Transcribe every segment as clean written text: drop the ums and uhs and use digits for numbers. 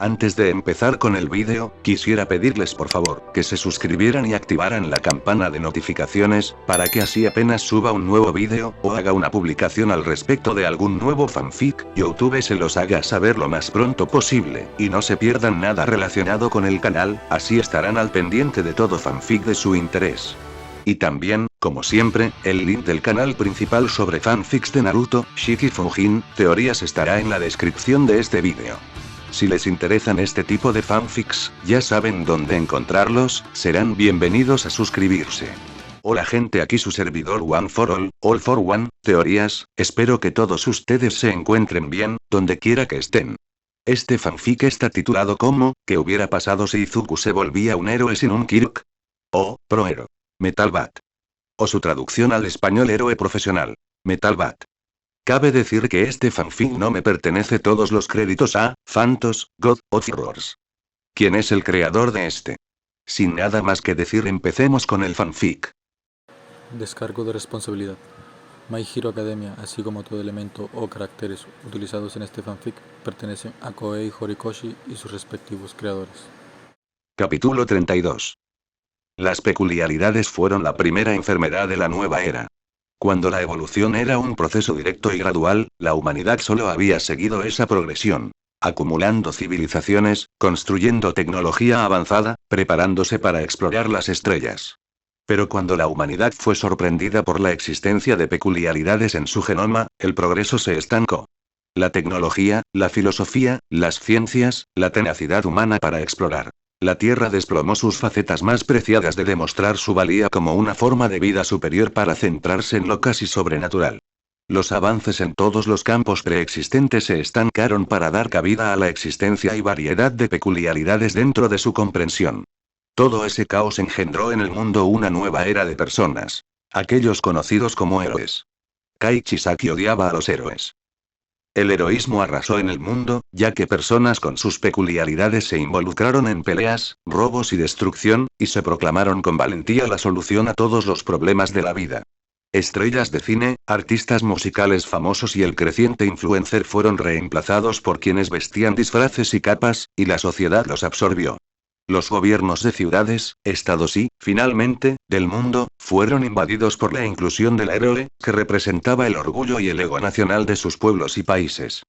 Antes de empezar con el vídeo, quisiera pedirles por favor, que se suscribieran y activaran la campana de notificaciones, para que así apenas suba un nuevo vídeo, o haga una publicación al respecto de algún nuevo fanfic, YouTube se los haga saber lo más pronto posible, y no se pierdan nada relacionado con el canal, así estarán al pendiente de todo fanfic de su interés. Y también, como siempre, el link del canal principal sobre fanfics de Naruto, Shiki Fujin, teorías estará en la descripción de este vídeo. Si les interesan este tipo de fanfics, ya saben dónde encontrarlos, serán bienvenidos a suscribirse. Hola gente, aquí su servidor One for All for One, teorías, espero que todos ustedes se encuentren bien, donde quiera que estén. Este fanfic está titulado como, ¿qué hubiera pasado si Izuku se volvía un héroe sin un Kirk? O, Prohero. Metal Bat. O su traducción al español héroe profesional. Metal Bat. Cabe decir que este fanfic no me pertenece todos los créditos a Phantos, God of Horrors. ¿Quién es el creador de este? Sin nada más que decir, empecemos con el fanfic. Descargo de responsabilidad. My Hero Academia, así como todo elemento o caracteres utilizados en este fanfic, pertenecen a Koei Horikoshi y sus respectivos creadores. Capítulo 32. Las peculiaridades fueron la primera enfermedad de la nueva era. Cuando la evolución era un proceso directo y gradual, la humanidad solo había seguido esa progresión, acumulando civilizaciones, construyendo tecnología avanzada, preparándose para explorar las estrellas. Pero cuando la humanidad fue sorprendida por la existencia de peculiaridades en su genoma, el progreso se estancó. La tecnología, la filosofía, las ciencias, la tenacidad humana para explorar. La Tierra desplomó sus facetas más preciadas de demostrar su valía como una forma de vida superior para centrarse en lo casi sobrenatural. Los avances en todos los campos preexistentes se estancaron para dar cabida a la existencia y variedad de peculiaridades dentro de su comprensión. Todo ese caos engendró en el mundo una nueva era de personas. Aquellos conocidos como héroes. Kai Chisaki odiaba a los héroes. El heroísmo arrasó en el mundo, ya que personas con sus peculiaridades se involucraron en peleas, robos y destrucción, y se proclamaron con valentía la solución a todos los problemas de la vida. Estrellas de cine, artistas musicales famosos y el creciente influencer fueron reemplazados por quienes vestían disfraces y capas, y la sociedad los absorbió. Los gobiernos de ciudades, estados y, finalmente, del mundo, fueron invadidos por la inclusión del héroe, que representaba el orgullo y el ego nacional de sus pueblos y países.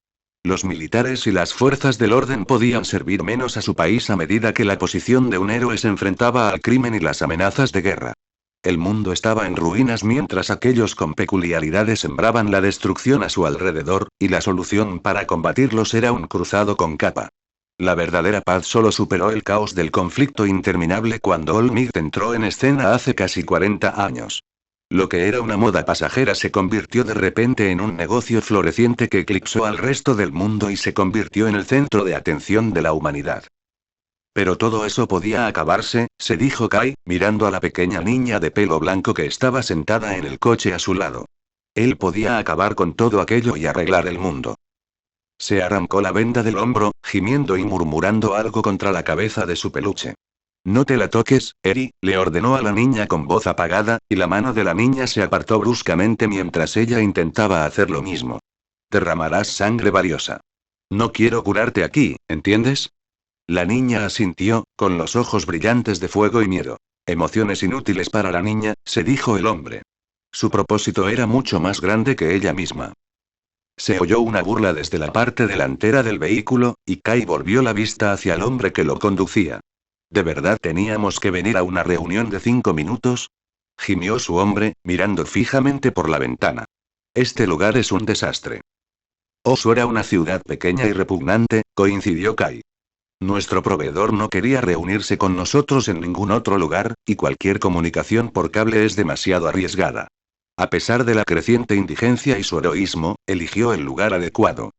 Los militares y las fuerzas del orden podían servir menos a su país a medida que la posición de un héroe se enfrentaba al crimen y las amenazas de guerra. El mundo estaba en ruinas mientras aquellos con peculiaridades sembraban la destrucción a su alrededor, y la solución para combatirlos era un cruzado con capa. La verdadera paz solo superó el caos del conflicto interminable cuando All Might entró en escena hace casi 40 años. Lo que era una moda pasajera se convirtió de repente en un negocio floreciente que eclipsó al resto del mundo y se convirtió en el centro de atención de la humanidad. Pero todo eso podía acabarse, se dijo Kai, mirando a la pequeña niña de pelo blanco que estaba sentada en el coche a su lado. Él podía acabar con todo aquello y arreglar el mundo. Se arrancó la venda del hombro, gimiendo y murmurando algo contra la cabeza de su peluche. No te la toques, Eri, le ordenó a la niña con voz apagada, y la mano de la niña se apartó bruscamente mientras ella intentaba hacer lo mismo. Derramarás sangre valiosa. No quiero curarte aquí, ¿entiendes? La niña asintió, con los ojos brillantes de fuego y miedo. Emociones inútiles para la niña, se dijo el hombre. Su propósito era mucho más grande que ella misma. Se oyó una burla desde la parte delantera del vehículo, y Kai volvió la vista hacia el hombre que lo conducía. ¿De verdad teníamos que venir a una reunión de 5 minutos? Gimió su hombre, mirando fijamente por la ventana. Este lugar es un desastre. Osu era una ciudad pequeña y repugnante, coincidió Kai. Nuestro proveedor no quería reunirse con nosotros en ningún otro lugar, y cualquier comunicación por cable es demasiado arriesgada. A pesar de la creciente indigencia y su heroísmo, eligió el lugar adecuado.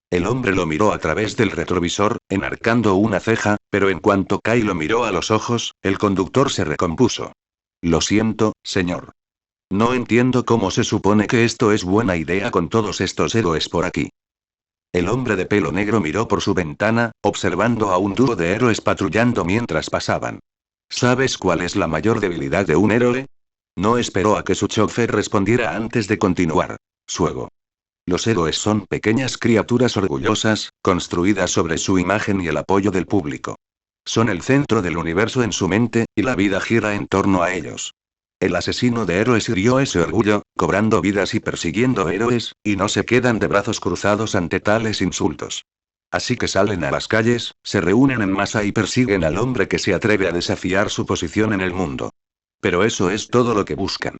El hombre lo miró a través del retrovisor, enarcando una ceja, pero en cuanto Kai lo miró a los ojos, el conductor se recompuso. Lo siento, señor. No entiendo cómo se supone que esto es buena idea con todos estos héroes por aquí. El hombre de pelo negro miró por su ventana, observando a un dúo de héroes patrullando mientras pasaban. ¿Sabes cuál es la mayor debilidad de un héroe? No esperó a que su chofer respondiera antes de continuar. Su ego. Los héroes son pequeñas criaturas orgullosas, construidas sobre su imagen y el apoyo del público. Son el centro del universo en su mente, y la vida gira en torno a ellos. El asesino de héroes hirió ese orgullo, cobrando vidas y persiguiendo héroes, y no se quedan de brazos cruzados ante tales insultos. Así que salen a las calles, se reúnen en masa y persiguen al hombre que se atreve a desafiar su posición en el mundo. Pero eso es todo lo que buscan.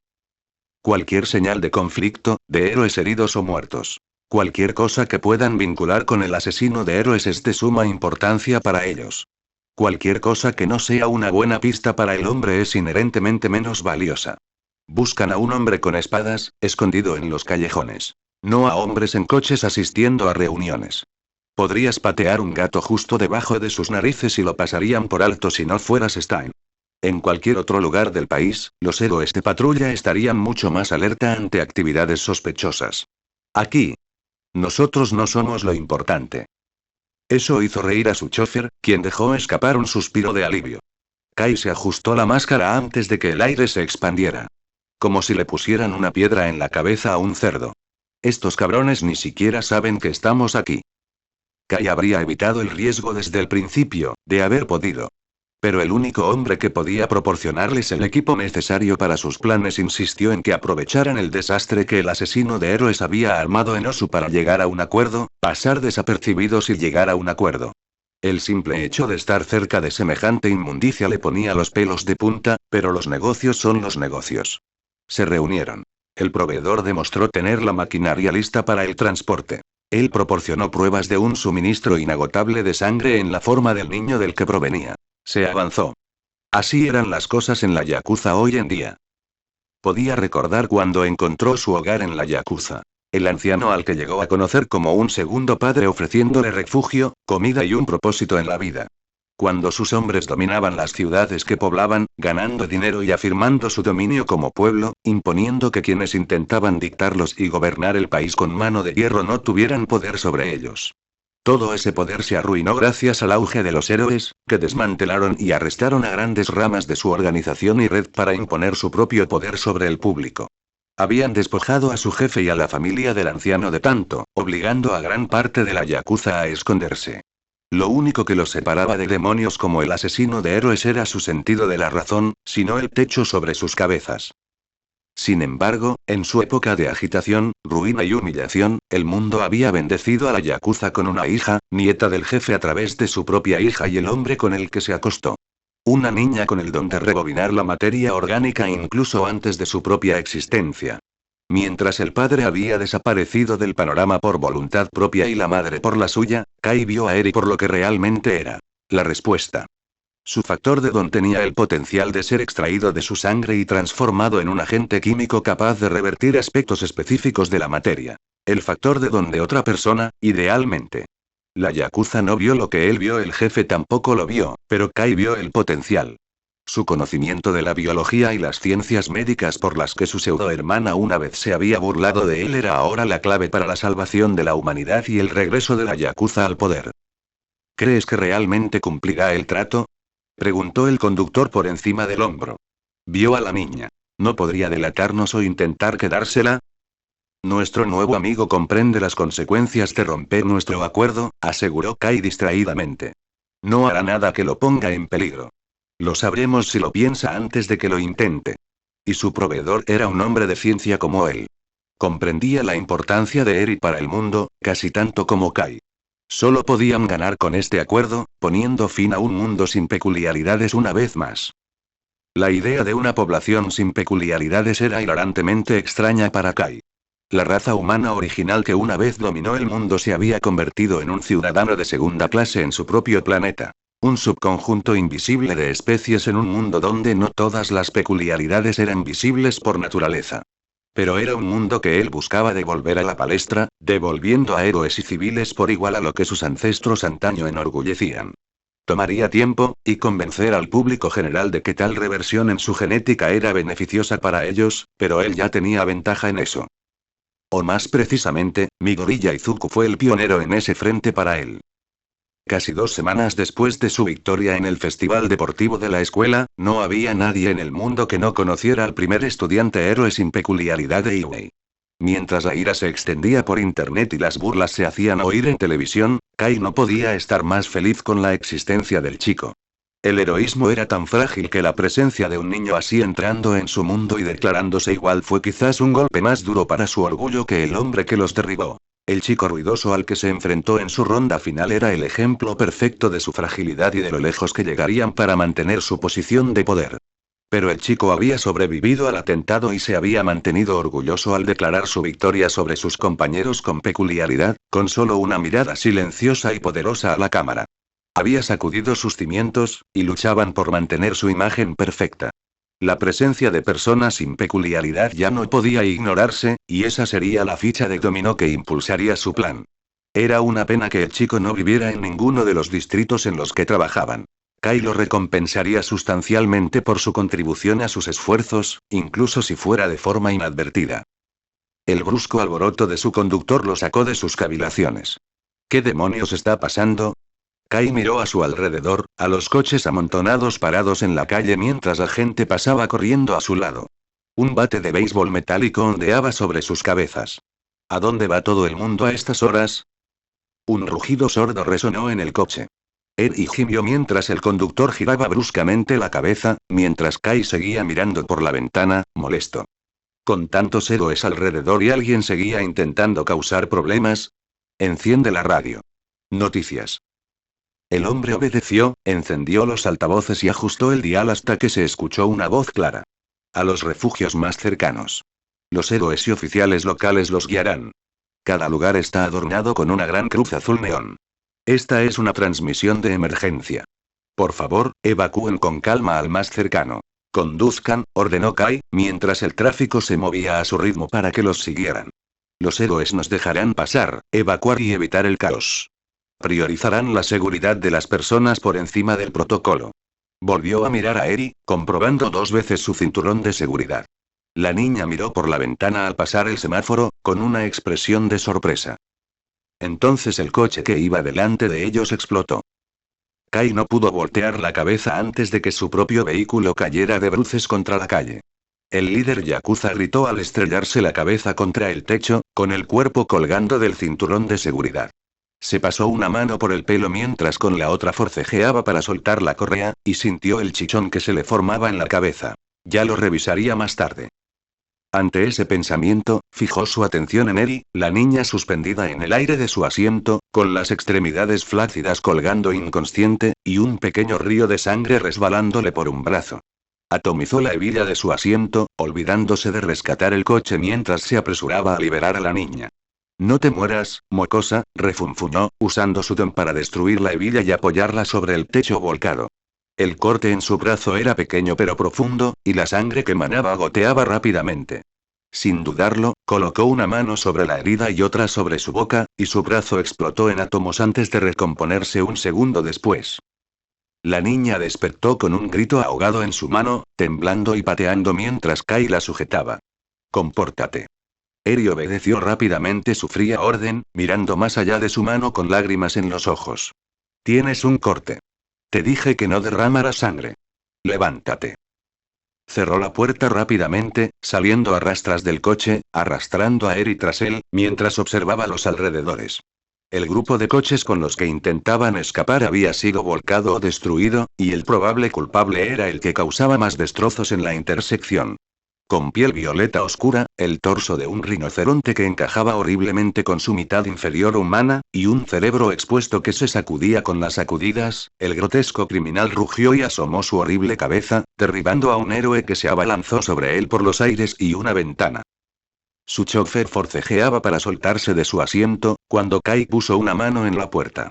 Cualquier señal de conflicto, de héroes heridos o muertos. Cualquier cosa que puedan vincular con el asesino de héroes es de suma importancia para ellos. Cualquier cosa que no sea una buena pista para el hombre es inherentemente menos valiosa. Buscan a un hombre con espadas, escondido en los callejones. No a hombres en coches asistiendo a reuniones. Podrías patear un gato justo debajo de sus narices y lo pasarían por alto si no fueras Stein. En cualquier otro lugar del país, los héroes de patrulla estarían mucho más alerta ante actividades sospechosas. Aquí. Nosotros no somos lo importante. Eso hizo reír a su chofer, quien dejó escapar un suspiro de alivio. Kai se ajustó la máscara antes de que el aire se expandiera. Como si le pusieran una piedra en la cabeza a un cerdo. Estos cabrones ni siquiera saben que estamos aquí. Kai habría evitado el riesgo desde el principio, de haber podido. Pero el único hombre que podía proporcionarles el equipo necesario para sus planes insistió en que aprovecharan el desastre que el asesino de héroes había armado en Osu para llegar a un acuerdo, pasar desapercibidos y llegar a un acuerdo. El simple hecho de estar cerca de semejante inmundicia le ponía los pelos de punta, pero los negocios son los negocios. Se reunieron. El proveedor demostró tener la maquinaria lista para el transporte. Él proporcionó pruebas de un suministro inagotable de sangre en la forma del niño del que provenía. Se avanzó. Así eran las cosas en la Yakuza hoy en día. Podía recordar cuando encontró su hogar en la Yakuza. El anciano al que llegó a conocer como un segundo padre ofreciéndole refugio, comida y un propósito en la vida. Cuando sus hombres dominaban las ciudades que poblaban, ganando dinero y afirmando su dominio como pueblo, imponiendo que quienes intentaban dictarlos y gobernar el país con mano de hierro no tuvieran poder sobre ellos. Todo ese poder se arruinó gracias al auge de los héroes, que desmantelaron y arrestaron a grandes ramas de su organización y red para imponer su propio poder sobre el público. Habían despojado a su jefe y a la familia del anciano de tanto, obligando a gran parte de la Yakuza a esconderse. Lo único que los separaba de demonios como el asesino de héroes era su sentido de la razón, sino el techo sobre sus cabezas. Sin embargo, en su época de agitación, ruina y humillación, el mundo había bendecido a la Yakuza con una hija, nieta del jefe a través de su propia hija y el hombre con el que se acostó. Una niña con el don de rebobinar la materia orgánica incluso antes de su propia existencia. Mientras el padre había desaparecido del panorama por voluntad propia y la madre por la suya, Kai vio a Eri por lo que realmente era. La respuesta. Su factor de don tenía el potencial de ser extraído de su sangre y transformado en un agente químico capaz de revertir aspectos específicos de la materia. El factor de don de otra persona, idealmente. La Yakuza no vio lo que él vio, el jefe tampoco lo vio, pero Kai vio el potencial. Su conocimiento de la biología y las ciencias médicas por las que su pseudo-hermana una vez se había burlado de él era ahora la clave para la salvación de la humanidad y el regreso de la Yakuza al poder. ¿Crees que realmente cumplirá el trato?, preguntó el conductor por encima del hombro. Vio a la niña. ¿No podría delatarnos o intentar quedársela? Nuestro nuevo amigo comprende las consecuencias de romper nuestro acuerdo, aseguró Kai distraídamente. No hará nada que lo ponga en peligro. Lo sabremos si lo piensa antes de que lo intente. Y su proveedor era un hombre de ciencia como él. Comprendía la importancia de Eri para el mundo, casi tanto como Kai. Solo podían ganar con este acuerdo, poniendo fin a un mundo sin peculiaridades una vez más. La idea de una población sin peculiaridades era hilarantemente extraña para Kai. La raza humana original que una vez dominó el mundo se había convertido en un ciudadano de segunda clase en su propio planeta. Un subconjunto invisible de especies en un mundo donde no todas las peculiaridades eran visibles por naturaleza. Pero era un mundo que él buscaba devolver a la palestra, devolviendo a héroes y civiles por igual a lo que sus ancestros antaño enorgullecían. Tomaría tiempo, y convencer al público general de que tal reversión en su genética era beneficiosa para ellos, pero él ya tenía ventaja en eso. O más precisamente, Midoriya Izuku fue el pionero en ese frente para él. Casi 2 semanas después de su victoria en el festival deportivo de la escuela, no había nadie en el mundo que no conociera al primer estudiante héroe sin peculiaridad de Iwei. Mientras la ira se extendía por internet y las burlas se hacían oír en televisión, Kai no podía estar más feliz con la existencia del chico. El heroísmo era tan frágil que la presencia de un niño así entrando en su mundo y declarándose igual fue quizás un golpe más duro para su orgullo que el hombre que los derribó. El chico ruidoso al que se enfrentó en su ronda final era el ejemplo perfecto de su fragilidad y de lo lejos que llegarían para mantener su posición de poder. Pero el chico había sobrevivido al atentado y se había mantenido orgulloso al declarar su victoria sobre sus compañeros con peculiaridad, con solo una mirada silenciosa y poderosa a la cámara. Había sacudido sus cimientos, y luchaban por mantener su imagen perfecta. La presencia de personas sin peculiaridad ya no podía ignorarse, y esa sería la ficha de dominó que impulsaría su plan. Era una pena que el chico no viviera en ninguno de los distritos en los que trabajaban. Kai lo recompensaría sustancialmente por su contribución a sus esfuerzos, incluso si fuera de forma inadvertida. El brusco alboroto de su conductor lo sacó de sus cavilaciones. ¿Qué demonios está pasando? Kai miró a su alrededor, a los coches amontonados parados en la calle mientras la gente pasaba corriendo a su lado. Un bate de béisbol metálico ondeaba sobre sus cabezas. ¿A dónde va todo el mundo a estas horas? Un rugido sordo resonó en el coche. Eri gimió mientras el conductor giraba bruscamente la cabeza, mientras Kai seguía mirando por la ventana, molesto. Con tantos héroes alrededor y alguien seguía intentando causar problemas. Enciende la radio. Noticias. El hombre obedeció, encendió los altavoces y ajustó el dial hasta que se escuchó una voz clara. A los refugios más cercanos. Los héroes y oficiales locales los guiarán. Cada lugar está adornado con una gran cruz azul neón. Esta es una transmisión de emergencia. Por favor, evacúen con calma al más cercano. Conduzcan, ordenó Kai, mientras el tráfico se movía a su ritmo para que los siguieran. Los héroes nos dejarán pasar, evacuar y evitar el caos. Priorizarán la seguridad de las personas por encima del protocolo. Volvió a mirar a Eri, comprobando 2 veces su cinturón de seguridad. La niña miró por la ventana al pasar el semáforo, con una expresión de sorpresa. Entonces el coche que iba delante de ellos explotó. Kai no pudo voltear la cabeza antes de que su propio vehículo cayera de bruces contra la calle. El líder yakuza gritó al estrellarse la cabeza contra el techo, con el cuerpo colgando del cinturón de seguridad. Se pasó una mano por el pelo mientras con la otra forcejeaba para soltar la correa, y sintió el chichón que se le formaba en la cabeza. Ya lo revisaría más tarde. Ante ese pensamiento, fijó su atención en Eri, la niña suspendida en el aire de su asiento, con las extremidades flácidas colgando inconsciente, y un pequeño río de sangre resbalándole por un brazo. Atomizó la hebilla de su asiento, olvidándose de rescatar el coche mientras se apresuraba a liberar a la niña. No te mueras, mocosa, refunfuñó, usando su don para destruir la hebilla y apoyarla sobre el techo volcado. El corte en su brazo era pequeño pero profundo, y la sangre que emanaba goteaba rápidamente. Sin dudarlo, colocó una mano sobre la herida y otra sobre su boca, y su brazo explotó en átomos antes de recomponerse un segundo después. La niña despertó con un grito ahogado en su mano, temblando y pateando mientras Kai la sujetaba. Compórtate. Eri obedeció rápidamente su fría orden, mirando más allá de su mano con lágrimas en los ojos. Tienes un corte. Te dije que no derramaras sangre. Levántate. Cerró la puerta rápidamente, saliendo a rastras del coche, arrastrando a Eri tras él, mientras observaba los alrededores. El grupo de coches con los que intentaban escapar había sido volcado o destruido, y el probable culpable era el que causaba más destrozos en la intersección. Con piel violeta oscura, el torso de un rinoceronte que encajaba horriblemente con su mitad inferior humana, y un cerebro expuesto que se sacudía con las sacudidas, el grotesco criminal rugió y asomó su horrible cabeza, derribando a un héroe que se abalanzó sobre él por los aires y una ventana. Su chofer forcejeaba para soltarse de su asiento, cuando Kai puso una mano en la puerta.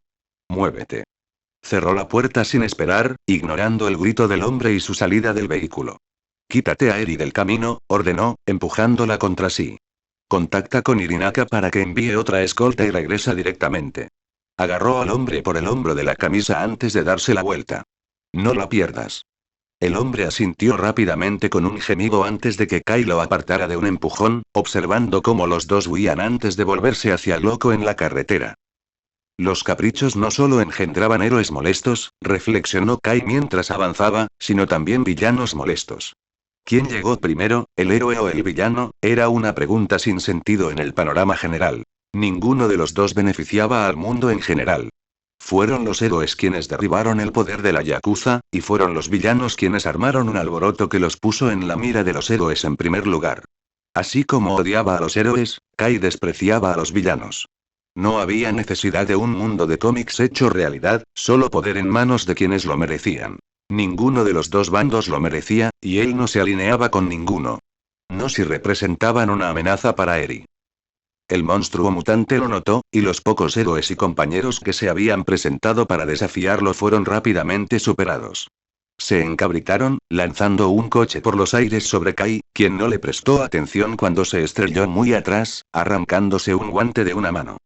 Muévete. Cerró la puerta sin esperar, ignorando el grito del hombre y su salida del vehículo. Quítate a Eri del camino, ordenó, empujándola contra sí. Contacta con Irinaka para que envíe otra escolta y regresa directamente. Agarró al hombre por el hombro de la camisa antes de darse la vuelta. No la pierdas. El hombre asintió rápidamente con un gemido antes de que Kai lo apartara de un empujón, observando cómo los dos huían antes de volverse hacia el loco en la carretera. Los caprichos no solo engendraban héroes molestos, reflexionó Kai mientras avanzaba, sino también villanos molestos. ¿Quién llegó primero, el héroe o el villano? Era una pregunta sin sentido en el panorama general. Ninguno de los dos beneficiaba al mundo en general. Fueron los héroes quienes derribaron el poder de la Yakuza, y fueron los villanos quienes armaron un alboroto que los puso en la mira de los héroes en primer lugar. Así como odiaba a los héroes, Kai despreciaba a los villanos. No había necesidad de un mundo de cómics hecho realidad, solo poder en manos de quienes lo merecían. Ninguno de los dos bandos lo merecía, y él no se alineaba con ninguno. No si representaban una amenaza para Eri. El monstruo mutante lo notó, y los pocos héroes y compañeros que se habían presentado para desafiarlo fueron rápidamente superados. Se encabritaron, lanzando un coche por los aires sobre Kai, quien no le prestó atención cuando se estrelló muy atrás, arrancándose un guante de una mano.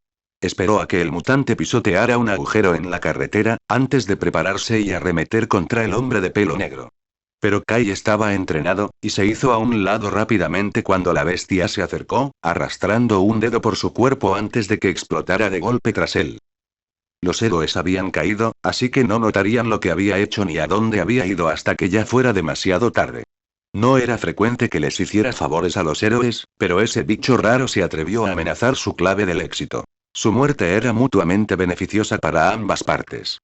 Esperó a que el mutante pisoteara un agujero en la carretera, antes de prepararse y arremeter contra el hombre de pelo negro. Pero Kai estaba entrenado, y se hizo a un lado rápidamente cuando la bestia se acercó, arrastrando un dedo por su cuerpo antes de que explotara de golpe tras él. Los héroes habían caído, así que no notarían lo que había hecho ni a dónde había ido hasta que ya fuera demasiado tarde. No era frecuente que les hiciera favores a los héroes, pero ese bicho raro se atrevió a amenazar su clave del éxito. Su muerte era mutuamente beneficiosa para ambas partes.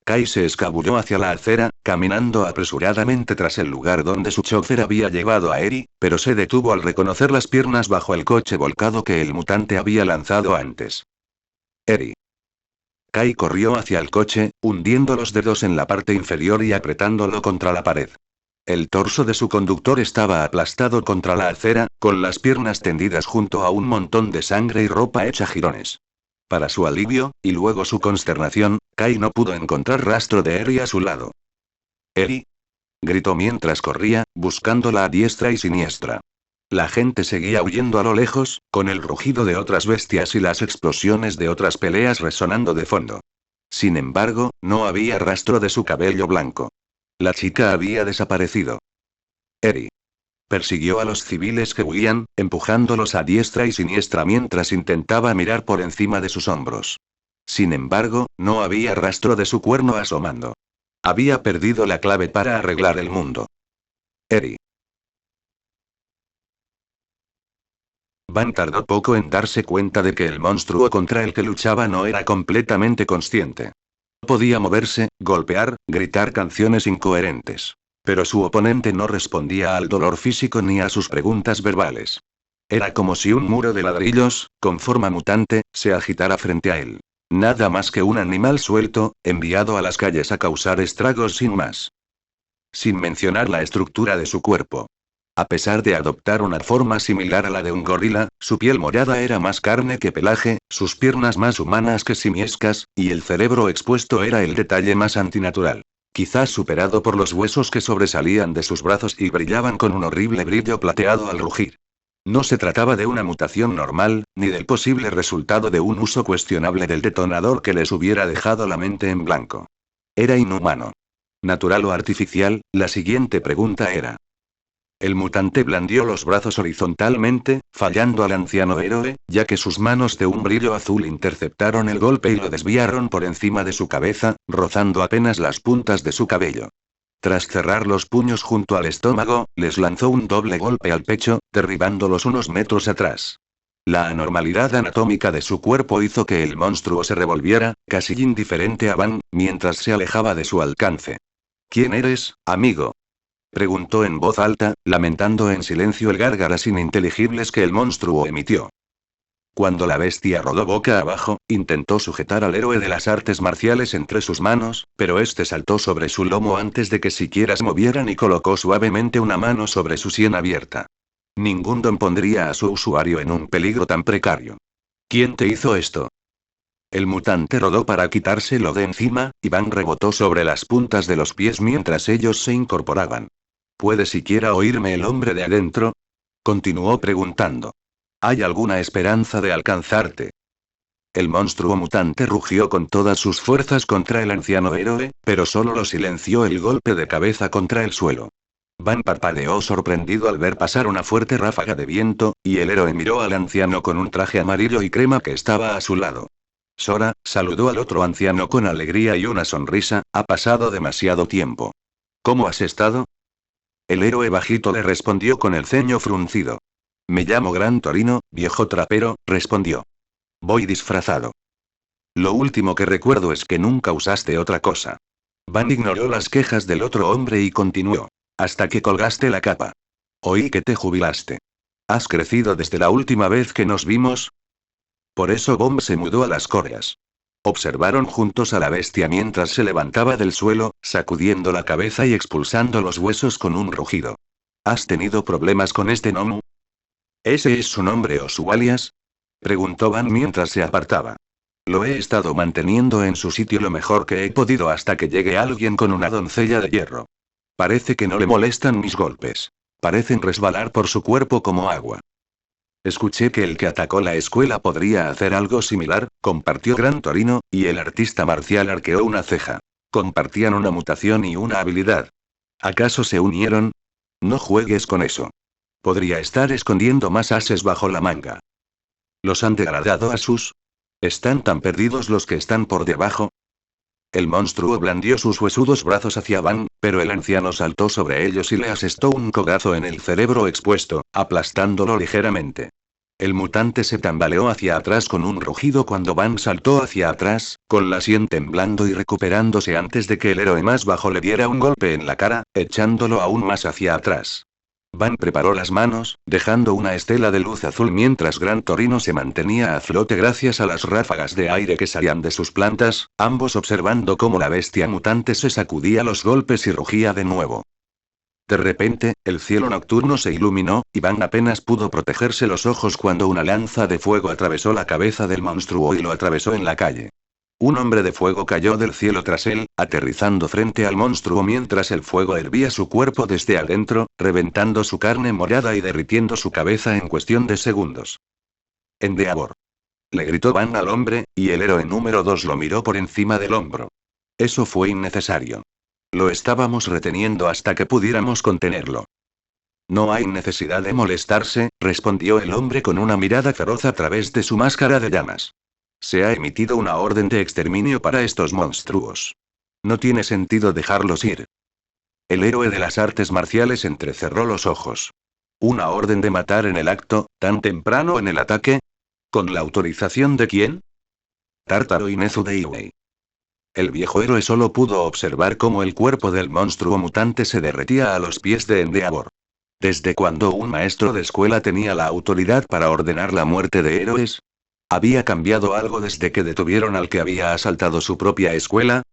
Kai se escabulló hacia la acera, caminando apresuradamente tras el lugar donde su chofer había llevado a Eri, pero se detuvo al reconocer las piernas bajo el coche volcado que el mutante había lanzado antes. Eri. Kai corrió hacia el coche, hundiendo los dedos en la parte inferior y apretándolo contra la pared. El torso de su conductor estaba aplastado contra la acera, con las piernas tendidas junto a un montón de sangre y ropa hecha jirones. Para su alivio, y luego su consternación, Kai no pudo encontrar rastro de Eri a su lado. «¡Eri!», gritó mientras corría, buscándola a diestra y siniestra. La gente seguía huyendo a lo lejos, con el rugido de otras bestias y las explosiones de otras peleas resonando de fondo. Sin embargo, no había rastro de su cabello blanco. La chica había desaparecido. Eri persiguió a los civiles que huían, empujándolos a diestra y siniestra mientras intentaba mirar por encima de sus hombros. Sin embargo, no había rastro de su cuerno asomando. Había perdido la clave para arreglar el mundo. Eri. Van tardó poco en darse cuenta de que el monstruo contra el que luchaba no era completamente consciente. Podía moverse, golpear, gritar canciones incoherentes. Pero su oponente no respondía al dolor físico ni a sus preguntas verbales. Era como si un muro de ladrillos, con forma mutante, se agitara frente a él. Nada más que un animal suelto, enviado a las calles a causar estragos sin más. Sin mencionar la estructura de su cuerpo. A pesar de adoptar una forma similar a la de un gorila, su piel morada era más carne que pelaje, sus piernas más humanas que simiescas, y el cerebro expuesto era el detalle más antinatural. Quizás superado por los huesos que sobresalían de sus brazos y brillaban con un horrible brillo plateado al rugir. No se trataba de una mutación normal, ni del posible resultado de un uso cuestionable del detonador que les hubiera dejado la mente en blanco. Era inhumano. ¿Natural o artificial? La siguiente pregunta era. El mutante blandió los brazos horizontalmente, fallando al anciano héroe, ya que sus manos de un brillo azul interceptaron el golpe y lo desviaron por encima de su cabeza, rozando apenas las puntas de su cabello. Tras cerrar los puños junto al estómago, les lanzó un doble golpe al pecho, derribándolos unos metros atrás. La anormalidad anatómica de su cuerpo hizo que el monstruo se revolviera, casi indiferente a Van, mientras se alejaba de su alcance. ¿Quién eres, amigo?, preguntó en voz alta, lamentando en silencio el gárgaras ininteligibles que el monstruo emitió. Cuando la bestia rodó boca abajo, intentó sujetar al héroe de las artes marciales entre sus manos, pero este saltó sobre su lomo antes de que siquiera se movieran y colocó suavemente una mano sobre su sien abierta. Ningún don pondría a su usuario en un peligro tan precario. ¿Quién te hizo esto? El mutante rodó para quitárselo de encima, y Van rebotó sobre las puntas de los pies mientras ellos se incorporaban. ¿Puede siquiera oírme el hombre de adentro?, continuó preguntando. ¿Hay alguna esperanza de alcanzarte? El monstruo mutante rugió con todas sus fuerzas contra el anciano héroe, pero solo lo silenció el golpe de cabeza contra el suelo. Van parpadeó sorprendido al ver pasar una fuerte ráfaga de viento, y el héroe miró al anciano con un traje amarillo y crema que estaba a su lado. Sora saludó al otro anciano con alegría y una sonrisa. Ha pasado demasiado tiempo. ¿Cómo has estado? El héroe bajito le respondió con el ceño fruncido. Me llamo Gran Torino, viejo trapero, respondió. Voy disfrazado. Lo último que recuerdo es que nunca usaste otra cosa. Van ignoró las quejas del otro hombre y continuó. Hasta que colgaste la capa. Oí que te jubilaste. ¿Has crecido desde la última vez que nos vimos? Por eso Bomb se mudó a las Coreas. Observaron juntos a la bestia mientras se levantaba del suelo, sacudiendo la cabeza y expulsando los huesos con un rugido. ¿Has tenido problemas con este gnomo? ¿Ese es su nombre o su alias? Preguntó Van mientras se apartaba. Lo he estado manteniendo en su sitio lo mejor que he podido hasta que llegue alguien con una doncella de hierro. Parece que no le molestan mis golpes. Parecen resbalar por su cuerpo como agua. Escuché que el que atacó la escuela podría hacer algo similar, compartió Gran Torino, y el artista marcial arqueó una ceja. Compartían una mutación y una habilidad. ¿Acaso se unieron? No juegues con eso. Podría estar escondiendo más ases bajo la manga. ¿Los han degradado a sus? ¿Están tan perdidos los que están por debajo? El monstruo blandió sus huesudos brazos hacia Van, pero el anciano saltó sobre ellos y le asestó un codazo en el cerebro expuesto, aplastándolo ligeramente. El mutante se tambaleó hacia atrás con un rugido cuando Van saltó hacia atrás, con la sien temblando y recuperándose antes de que el héroe más bajo le diera un golpe en la cara, echándolo aún más hacia atrás. Van preparó las manos, dejando una estela de luz azul mientras Gran Torino se mantenía a flote gracias a las ráfagas de aire que salían de sus plantas, ambos observando cómo la bestia mutante se sacudía los golpes y rugía de nuevo. De repente, el cielo nocturno se iluminó, y Van apenas pudo protegerse los ojos cuando una lanza de fuego atravesó la cabeza del monstruo y lo atravesó en la calle. Un hombre de fuego cayó del cielo tras él, aterrizando frente al monstruo mientras el fuego hervía su cuerpo desde adentro, reventando su carne morada y derritiendo su cabeza en cuestión de segundos. Endeavor. Le gritó Van al hombre, y el héroe número 2 lo miró por encima del hombro. Eso fue innecesario. Lo estábamos reteniendo hasta que pudiéramos contenerlo. No hay necesidad de molestarse, respondió el hombre con una mirada feroz a través de su máscara de llamas. Se ha emitido una orden de exterminio para estos monstruos. No tiene sentido dejarlos ir. El héroe de las artes marciales entrecerró los ojos. ¿Una orden de matar en el acto, tan temprano en el ataque? ¿Con la autorización de quién? Tártaro y Nezu de Iwei. El viejo héroe solo pudo observar cómo el cuerpo del monstruo mutante se derretía a los pies de Endeavor. ¿Desde cuándo un maestro de escuela tenía la autoridad para ordenar la muerte de héroes? ¿Había cambiado algo desde que detuvieron al que había asaltado su propia escuela?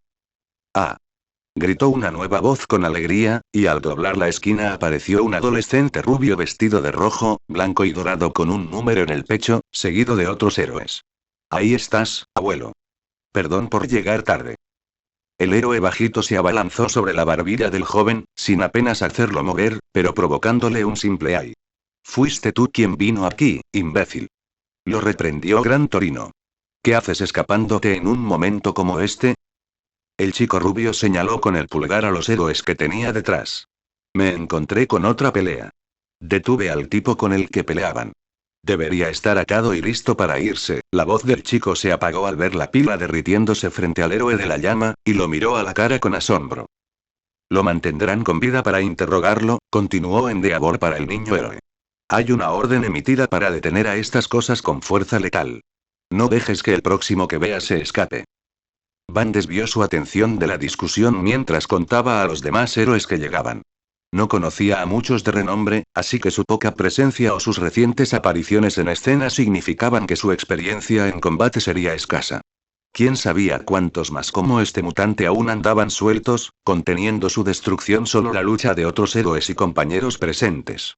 ¡Ah! Gritó una nueva voz con alegría, y al doblar la esquina apareció un adolescente rubio vestido de rojo, blanco y dorado con un número en el pecho, seguido de otros héroes. Ahí estás, abuelo. Perdón por llegar tarde. El héroe bajito se abalanzó sobre la barbilla del joven, sin apenas hacerlo mover, pero provocándole un simple ay. Fuiste tú quien vino aquí, imbécil. Lo reprendió Gran Torino. ¿Qué haces escapándote en un momento como este? El chico rubio señaló con el pulgar a los héroes que tenía detrás. Me encontré con otra pelea. Detuve al tipo con el que peleaban. Debería estar atado y listo para irse. La voz del chico se apagó al ver la pila derritiéndose frente al héroe de la llama, y lo miró a la cara con asombro. Lo mantendrán con vida para interrogarlo, continuó Endeavor para el niño héroe. Hay una orden emitida para detener a estas cosas con fuerza letal. No dejes que el próximo que veas se escape. Van desvió su atención de la discusión mientras contaba a los demás héroes que llegaban. No conocía a muchos de renombre, así que su poca presencia o sus recientes apariciones en escena significaban que su experiencia en combate sería escasa. ¿Quién sabía cuántos más como este mutante aún andaban sueltos, conteniendo su destrucción solo la lucha de otros héroes y compañeros presentes?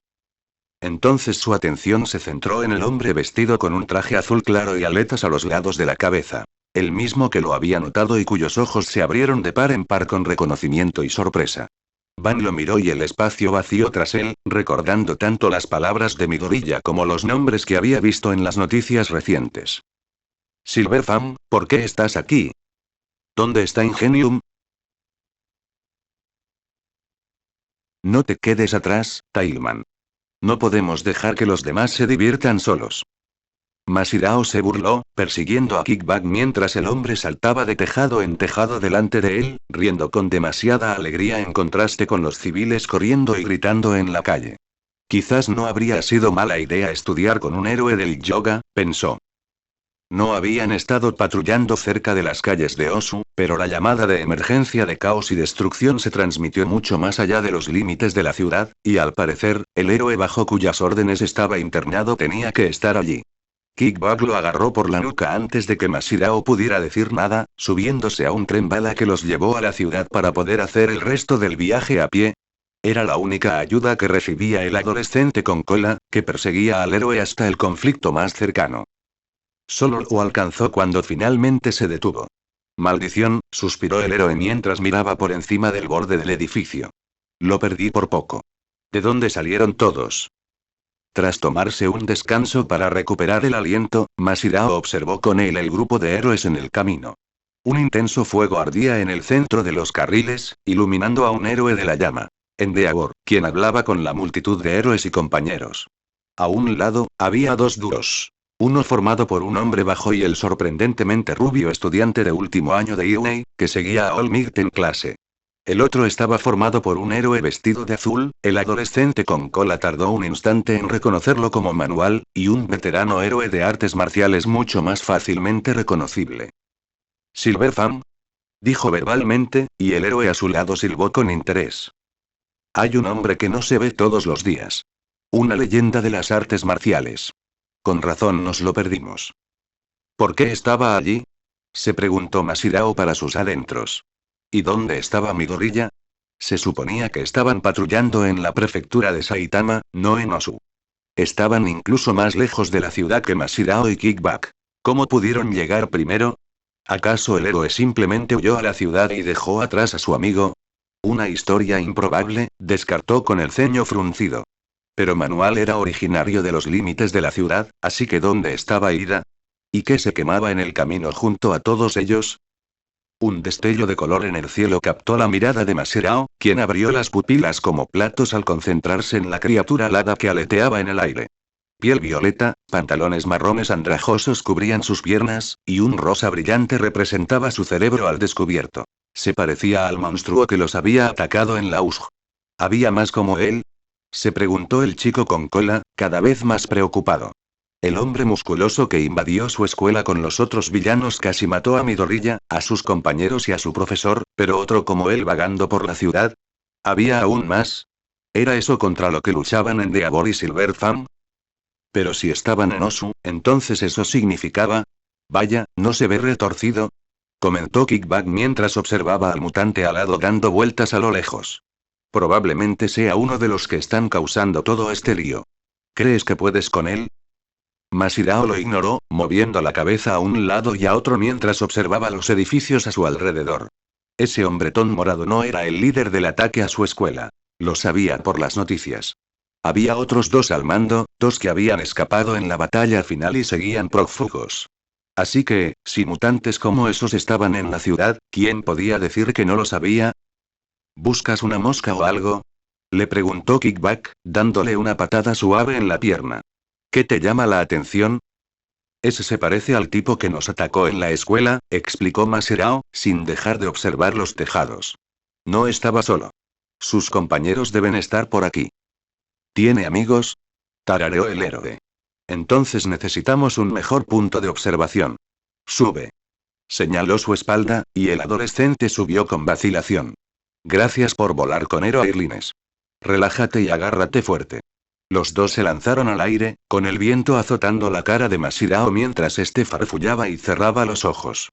Entonces su atención se centró en el hombre vestido con un traje azul claro y aletas a los lados de la cabeza. El mismo que lo había notado y cuyos ojos se abrieron de par en par con reconocimiento y sorpresa. Van lo miró y el espacio vacío tras él, recordando tanto las palabras de Midoriya como los nombres que había visto en las noticias recientes. Silverfang, ¿por qué estás aquí? ¿Dónde está Ingenium? No te quedes atrás, Tailman. No podemos dejar que los demás se diviertan solos. Masirao se burló, persiguiendo a Kickback mientras el hombre saltaba de tejado en tejado delante de él, riendo con demasiada alegría en contraste con los civiles corriendo y gritando en la calle. Quizás no habría sido mala idea estudiar con un héroe del yoga, pensó. No habían estado patrullando cerca de las calles de Osu, pero la llamada de emergencia de caos y destrucción se transmitió mucho más allá de los límites de la ciudad, y al parecer, el héroe bajo cuyas órdenes estaba internado tenía que estar allí. Kickback lo agarró por la nuca antes de que Masirao pudiera decir nada, subiéndose a un tren bala que los llevó a la ciudad para poder hacer el resto del viaje a pie. Era la única ayuda que recibía el adolescente con cola, que perseguía al héroe hasta el conflicto más cercano. Solo lo alcanzó cuando finalmente se detuvo. Maldición, suspiró el héroe mientras miraba por encima del borde del edificio. Lo perdí por poco. ¿De dónde salieron todos? Tras tomarse un descanso para recuperar el aliento, Masirao observó con él el grupo de héroes en el camino. Un intenso fuego ardía en el centro de los carriles, iluminando a un héroe de la llama. Endeavor, quien hablaba con la multitud de héroes y compañeros. A un lado, había dos dúos. Uno formado por un hombre bajo y el sorprendentemente rubio estudiante de último año de Ioei, que seguía a Olmigt en clase. El otro estaba formado por un héroe vestido de azul, el adolescente con cola tardó un instante en reconocerlo como Manual, y un veterano héroe de artes marciales mucho más fácilmente reconocible. «Silverfang», dijo verbalmente, y el héroe a su lado silbó con interés. Hay un hombre que no se ve todos los días. Una leyenda de las artes marciales. Con razón nos lo perdimos. ¿Por qué estaba allí?, se preguntó Masirao para sus adentros. ¿Y dónde estaba Midoriya? Se suponía que estaban patrullando en la prefectura de Saitama, no en Osu. Estaban incluso más lejos de la ciudad que Masirao y Kickback. ¿Cómo pudieron llegar primero? ¿Acaso el héroe simplemente huyó a la ciudad y dejó atrás a su amigo? Una historia improbable, descartó con el ceño fruncido. Pero Manual era originario de los límites de la ciudad, así que ¿dónde estaba Ida? ¿Y qué se quemaba en el camino junto a todos ellos? Un destello de color en el cielo captó la mirada de Masirao, quien abrió las pupilas como platos al concentrarse en la criatura alada que aleteaba en el aire. Piel violeta, pantalones marrones andrajosos cubrían sus piernas, y un rosa brillante representaba su cerebro al descubierto. Se parecía al monstruo que los había atacado en la USG. ¿Había más como él?, se preguntó el chico con cola, cada vez más preocupado. El hombre musculoso que invadió su escuela con los otros villanos casi mató a Midoriya, a sus compañeros y a su profesor, pero otro como él vagando por la ciudad. ¿Había aún más? ¿Era eso contra lo que luchaban Endeavor y Silverfang? Pero si estaban en Osu, entonces eso significaba... Vaya, ¿no se ve retorcido?, comentó Kickback mientras observaba al mutante alado dando vueltas a lo lejos. Probablemente sea uno de los que están causando todo este lío. ¿Crees que puedes con él? Masirao lo ignoró, moviendo la cabeza a un lado y a otro mientras observaba los edificios a su alrededor. Ese hombretón morado no era el líder del ataque a su escuela. Lo sabía por las noticias. Había otros dos al mando, dos que habían escapado en la batalla final y seguían prófugos. Así que, si mutantes como esos estaban en la ciudad, ¿quién podía decir que no lo sabía? ¿Buscas una mosca o algo?, le preguntó Kickback, dándole una patada suave en la pierna. ¿Qué te llama la atención? Ese se parece al tipo que nos atacó en la escuela, explicó Masirao, sin dejar de observar los tejados. No estaba solo. Sus compañeros deben estar por aquí. ¿Tiene amigos?, tarareó el héroe. Entonces necesitamos un mejor punto de observación. Sube. Señaló su espalda, y el adolescente subió con vacilación. Gracias por volar con Airlines. Relájate y agárrate fuerte. Los dos se lanzaron al aire, con el viento azotando la cara de Masirao mientras este farfullaba y cerraba los ojos.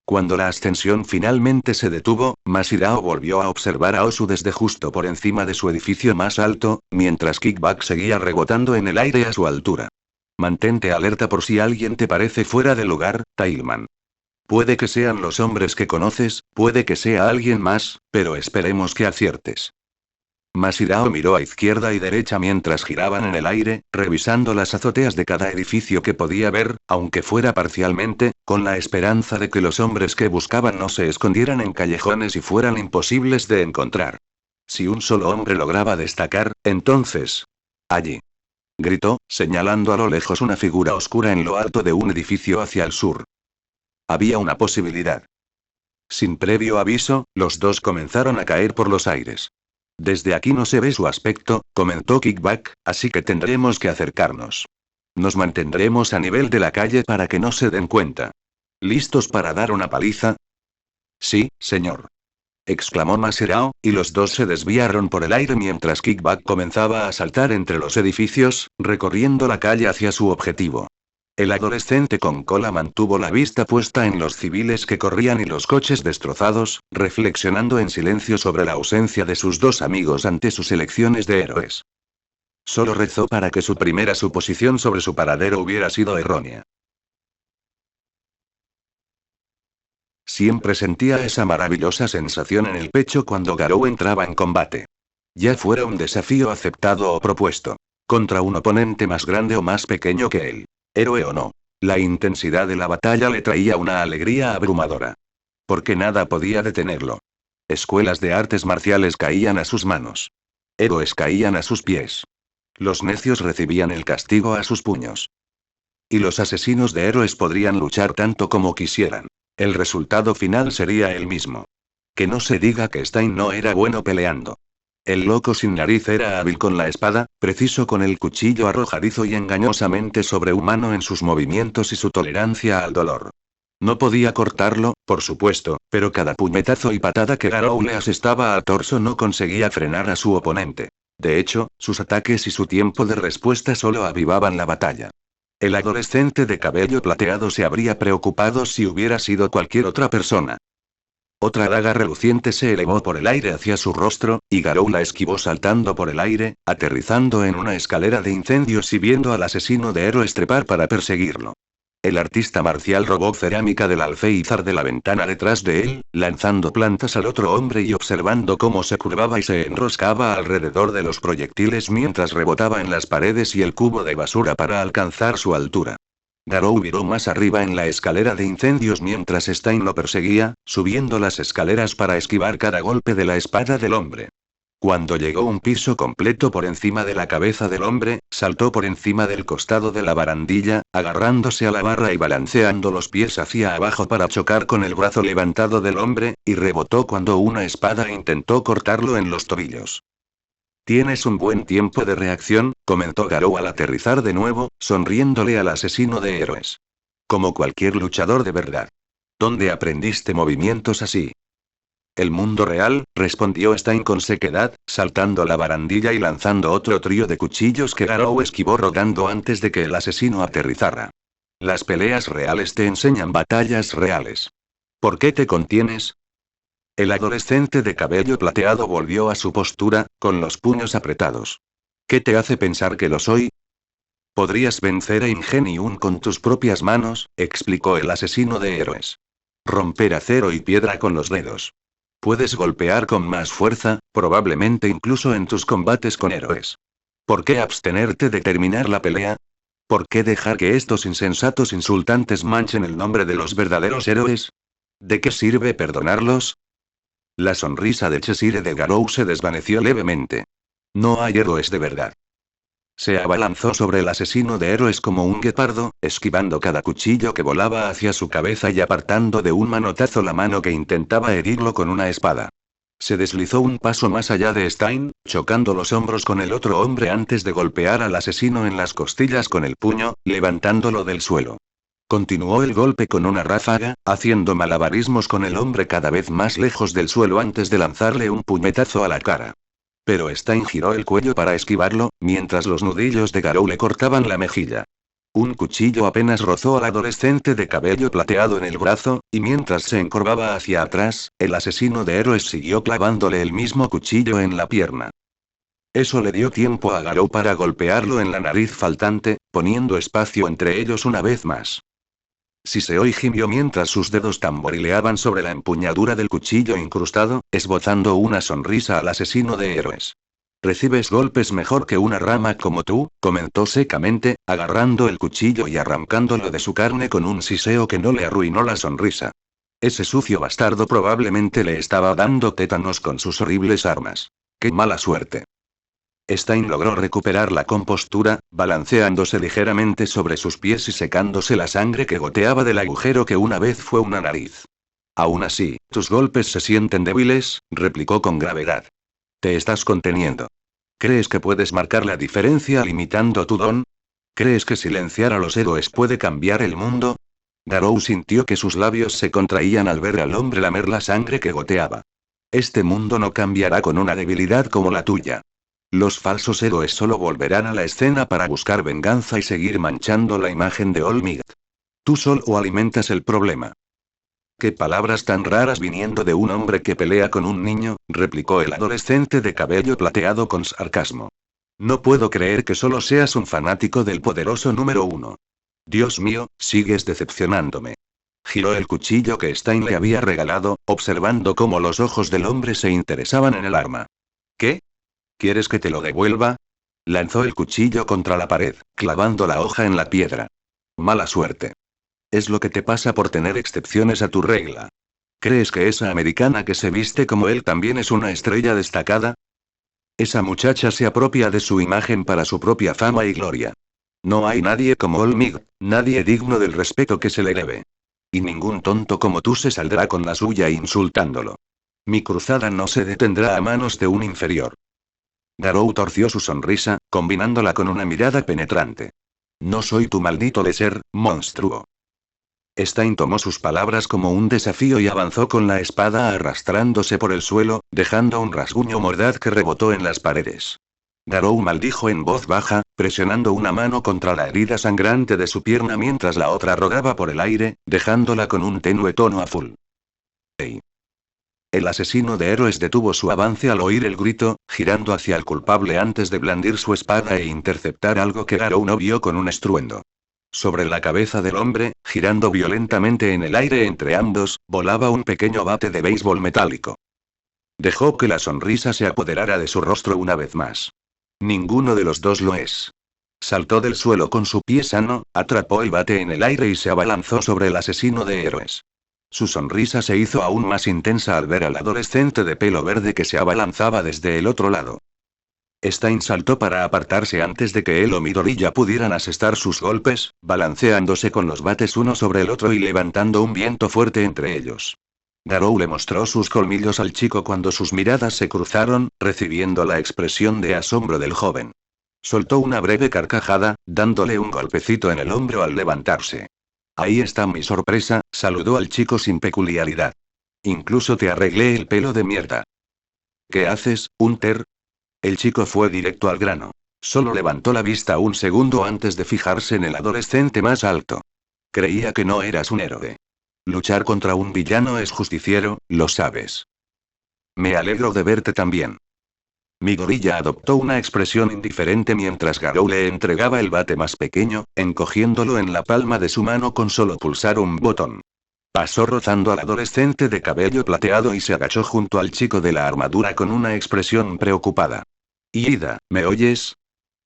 Cuando la ascensión finalmente se detuvo, Masirao volvió a observar a Osu desde justo por encima de su edificio más alto, mientras Kickback seguía rebotando en el aire a su altura. Mantente alerta por si alguien te parece fuera de lugar, Tailman. Puede que sean los hombres que conoces, puede que sea alguien más, pero esperemos que aciertes. Masirao miró a izquierda y derecha mientras giraban en el aire, revisando las azoteas de cada edificio que podía ver, aunque fuera parcialmente, con la esperanza de que los hombres que buscaban no se escondieran en callejones y fueran imposibles de encontrar. Si un solo hombre lograba destacar, entonces... allí. gritó, señalando a lo lejos una figura oscura en lo alto de un edificio hacia el sur. Había una posibilidad. Sin previo aviso, los dos comenzaron a caer por los aires. Desde aquí no se ve su aspecto, comentó Kickback, así que tendremos que acercarnos. Nos mantendremos a nivel de la calle para que no se den cuenta. ¿Listos para dar una paliza? Sí, señor. Exclamó Maserao, y los dos se desviaron por el aire mientras Kickback comenzaba a saltar entre los edificios, recorriendo la calle hacia su objetivo. El adolescente con cola mantuvo la vista puesta en los civiles que corrían y los coches destrozados, reflexionando en silencio sobre la ausencia de sus dos amigos ante sus elecciones de héroes. Solo rezó para que su primera suposición sobre su paradero hubiera sido errónea. Siempre sentía esa maravillosa sensación en el pecho cuando Garou entraba en combate. Ya fuera un desafío aceptado o propuesto. Contra un oponente más grande o más pequeño que él. Héroe o no. La intensidad de la batalla le traía una alegría abrumadora. Porque nada podía detenerlo. Escuelas de artes marciales caían a sus manos. Héroes caían a sus pies. Los necios recibían el castigo a sus puños. Y los asesinos de héroes podrían luchar tanto como quisieran. El resultado final sería el mismo. Que no se diga que Stein no era bueno peleando. El loco sin nariz era hábil con la espada, preciso con el cuchillo arrojadizo y engañosamente sobrehumano en sus movimientos y su tolerancia al dolor. No podía cortarlo, por supuesto, pero cada puñetazo y patada que Garou le asestaba al torso no conseguía frenar a su oponente. De hecho, sus ataques y su tiempo de respuesta solo avivaban la batalla. El adolescente de cabello plateado se habría preocupado si hubiera sido cualquier otra persona. Otra daga reluciente se elevó por el aire hacia su rostro, y Garou la esquivó saltando por el aire, aterrizando en una escalera de incendios y viendo al asesino de héroes trepar para perseguirlo. El artista marcial robó cerámica del alféizar de la ventana detrás de él, lanzando plantas al otro hombre y observando cómo se curvaba y se enroscaba alrededor de los proyectiles mientras rebotaba en las paredes y el cubo de basura para alcanzar su altura. Garou viró más arriba en la escalera de incendios mientras Stein lo perseguía, subiendo las escaleras para esquivar cada golpe de la espada del hombre. Cuando llegó un piso completo por encima de la cabeza del hombre, saltó por encima del costado de la barandilla, agarrándose a la barra y balanceando los pies hacia abajo para chocar con el brazo levantado del hombre, y rebotó cuando una espada intentó cortarlo en los tobillos. Tienes un buen tiempo de reacción, comentó Garou al aterrizar de nuevo, sonriéndole al asesino de héroes. Como cualquier luchador de verdad. ¿Dónde aprendiste movimientos así? El mundo real, respondió Stein con sequedad, saltando la barandilla y lanzando otro trío de cuchillos que Garou esquivó rodando antes de que el asesino aterrizara. Las peleas reales te enseñan batallas reales. ¿Por qué te contienes? El adolescente de cabello plateado volvió a su postura, con los puños apretados. ¿Qué te hace pensar que lo soy? Podrías vencer a Ingenium con tus propias manos, explicó el asesino de héroes. Romper acero y piedra con los dedos. Puedes golpear con más fuerza, probablemente incluso en tus combates con héroes. ¿Por qué abstenerte de terminar la pelea? ¿Por qué dejar que estos insensatos insultantes manchen el nombre de los verdaderos héroes? ¿De qué sirve perdonarlos? La sonrisa de Cheshire de Garou se desvaneció levemente. No hay héroes de verdad. Se abalanzó sobre el asesino de héroes como un guepardo, esquivando cada cuchillo que volaba hacia su cabeza y apartando de un manotazo la mano que intentaba herirlo con una espada. Se deslizó un paso más allá de Stein, chocando los hombros con el otro hombre antes de golpear al asesino en las costillas con el puño, levantándolo del suelo. Continuó el golpe con una ráfaga, haciendo malabarismos con el hombre cada vez más lejos del suelo antes de lanzarle un puñetazo a la cara. Pero Stein giró el cuello para esquivarlo, mientras los nudillos de Garou le cortaban la mejilla. Un cuchillo apenas rozó al adolescente de cabello plateado en el brazo, y mientras se encorvaba hacia atrás, el asesino de héroes siguió clavándole el mismo cuchillo en la pierna. Eso le dio tiempo a Garou para golpearlo en la nariz faltante, poniendo espacio entre ellos una vez más. Siseo gimió mientras sus dedos tamborileaban sobre la empuñadura del cuchillo incrustado, esbozando una sonrisa al asesino de héroes. Recibes golpes mejor que una rama como tú, comentó secamente, agarrando el cuchillo y arrancándolo de su carne con un siseo que no le arruinó la sonrisa. Ese sucio bastardo probablemente le estaba dando tétanos con sus horribles armas. ¡Qué mala suerte! Stein logró recuperar la compostura, balanceándose ligeramente sobre sus pies y secándose la sangre que goteaba del agujero que una vez fue una nariz. Aún así, tus golpes se sienten débiles, replicó con gravedad. Te estás conteniendo. ¿Crees que puedes marcar la diferencia limitando tu don? ¿Crees que silenciar a los héroes puede cambiar el mundo? Garou sintió que sus labios se contraían al ver al hombre lamer la sangre que goteaba. Este mundo no cambiará con una debilidad como la tuya. Los falsos héroes solo volverán a la escena para buscar venganza y seguir manchando la imagen de Olmigt. Tú solo alimentas el problema. «Qué palabras tan raras viniendo de un hombre que pelea con un niño», replicó el adolescente de cabello plateado con sarcasmo. «No puedo creer que solo seas un fanático del poderoso número 1. Dios mío, sigues decepcionándome». Giró el cuchillo que Stein le había regalado, observando cómo los ojos del hombre se interesaban en el arma. «¿Qué? ¿Quieres que te lo devuelva?» Lanzó el cuchillo contra la pared, clavando la hoja en la piedra. «Mala suerte. Es lo que te pasa por tener excepciones a tu regla. ¿Crees que esa americana que se viste como él también es una estrella destacada? Esa muchacha se apropia de su imagen para su propia fama y gloria. No hay nadie como Olmigt, nadie digno del respeto que se le debe. Y ningún tonto como tú se saldrá con la suya insultándolo. Mi cruzada no se detendrá a manos de un inferior». Garou torció su sonrisa, combinándola con una mirada penetrante. «No soy tu maldito ser, monstruo». Stein tomó sus palabras como un desafío y avanzó con la espada arrastrándose por el suelo, dejando un rasguño mordaz que rebotó en las paredes. Garou maldijo en voz baja, presionando una mano contra la herida sangrante de su pierna mientras la otra rodaba por el aire, dejándola con un tenue tono azul. ¡Ey! El asesino de héroes detuvo su avance al oír el grito, girando hacia el culpable antes de blandir su espada e interceptar algo que Garou no vio con un estruendo. Sobre la cabeza del hombre, girando violentamente en el aire entre ambos, volaba un pequeño bate de béisbol metálico. Dejó que la sonrisa se apoderara de su rostro una vez más. Ninguno de los dos lo es. Saltó del suelo con su pie sano, atrapó el bate en el aire y se abalanzó sobre el asesino de héroes. Su sonrisa se hizo aún más intensa al ver al adolescente de pelo verde que se abalanzaba desde el otro lado. Stein saltó para apartarse antes de que él o Midoriya pudieran asestar sus golpes, balanceándose con los bates uno sobre el otro y levantando un viento fuerte entre ellos. Garou le mostró sus colmillos al chico cuando sus miradas se cruzaron, recibiendo la expresión de asombro del joven. Soltó una breve carcajada, dándole un golpecito en el hombro al levantarse. «Ahí está mi sorpresa», saludó al chico sin peculiaridad. «Incluso te arreglé el pelo de mierda». «¿Qué haces, Hunter?» El chico fue directo al grano. Solo levantó la vista un segundo antes de fijarse en el adolescente más alto. «Creía que no eras un héroe. Luchar contra un villano es justiciero, lo sabes». «Me alegro de verte también». Midoriya adoptó una expresión indiferente mientras Garou le entregaba el bate más pequeño, encogiéndolo en la palma de su mano con solo pulsar un botón. Pasó rozando al adolescente de cabello plateado y se agachó junto al chico de la armadura con una expresión preocupada. «Ida, ¿me oyes?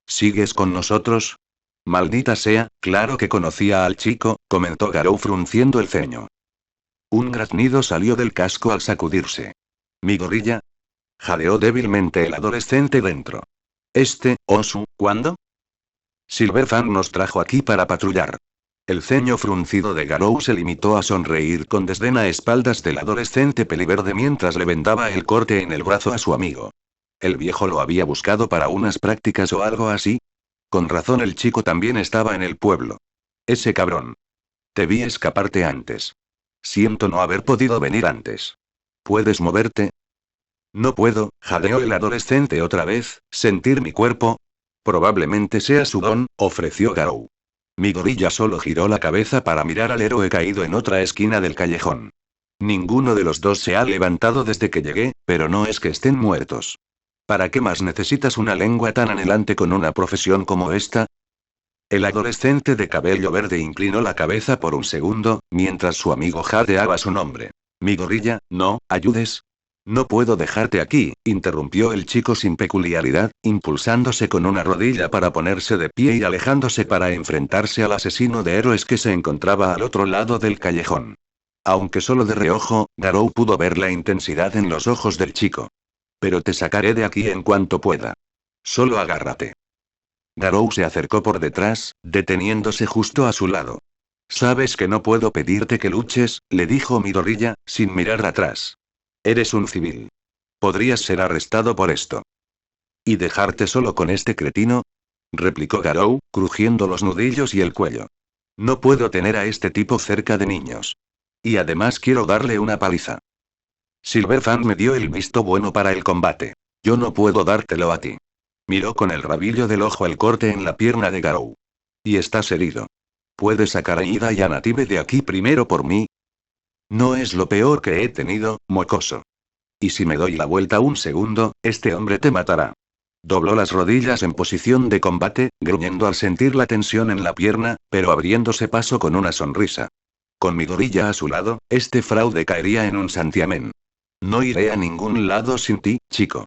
¿Sigues con nosotros?» «Maldita sea, claro que conocía al chico», comentó Garou frunciendo el ceño. Un graznido salió del casco al sacudirse. «¿Midoriya?», jadeó débilmente el adolescente dentro. «Osu, ¿cuándo?» «Silverfang nos trajo aquí para patrullar». El ceño fruncido de Garou se limitó a sonreír con desdén a espaldas del adolescente peliverde mientras le vendaba el corte en el brazo a su amigo. ¿El viejo lo había buscado para unas prácticas o algo así? Con razón el chico también estaba en el pueblo. «Ese cabrón. Te vi escaparte antes. Siento no haber podido venir antes. ¿Puedes moverte?» «No puedo», jadeó el adolescente otra vez. «¿Sentir mi cuerpo?» «Probablemente sea su don», ofreció Garou. Midoriya solo giró la cabeza para mirar al héroe caído en otra esquina del callejón. «Ninguno de los dos se ha levantado desde que llegué, pero no es que estén muertos. ¿Para qué más necesitas una lengua tan anhelante con una profesión como esta?» El adolescente de cabello verde inclinó la cabeza por un segundo, mientras su amigo jadeaba su nombre. «Midoriya, no, ayudes». «No puedo dejarte aquí», interrumpió el chico sin peculiaridad, impulsándose con una rodilla para ponerse de pie y alejándose para enfrentarse al asesino de héroes que se encontraba al otro lado del callejón. Aunque solo de reojo, Garou pudo ver la intensidad en los ojos del chico. «Pero te sacaré de aquí en cuanto pueda». Solo agárrate. Garou se acercó por detrás, deteniéndose justo a su lado. Sabes que no puedo pedirte que luches, le dijo Midoriya, sin mirar atrás. Eres un civil. Podrías ser arrestado por esto. ¿Y dejarte solo con este cretino? Replicó Garou, crujiendo los nudillos y el cuello. No puedo tener a este tipo cerca de niños. Y además quiero darle una paliza. Silver Fan me dio el visto bueno para el combate. Yo no puedo dártelo a ti. Miró con el rabillo del ojo el corte en la pierna de Garou. Y estás herido. ¿Puedes sacar a Ida y a Native de aquí primero por mí? No es lo peor que he tenido, mocoso. Y si me doy la vuelta un segundo, este hombre te matará. Dobló las rodillas en posición de combate, gruñendo al sentir la tensión en la pierna, pero abriéndose paso con una sonrisa. Con Midoriya a su lado, este fraude caería en un santiamén. No iré a ningún lado sin ti, chico.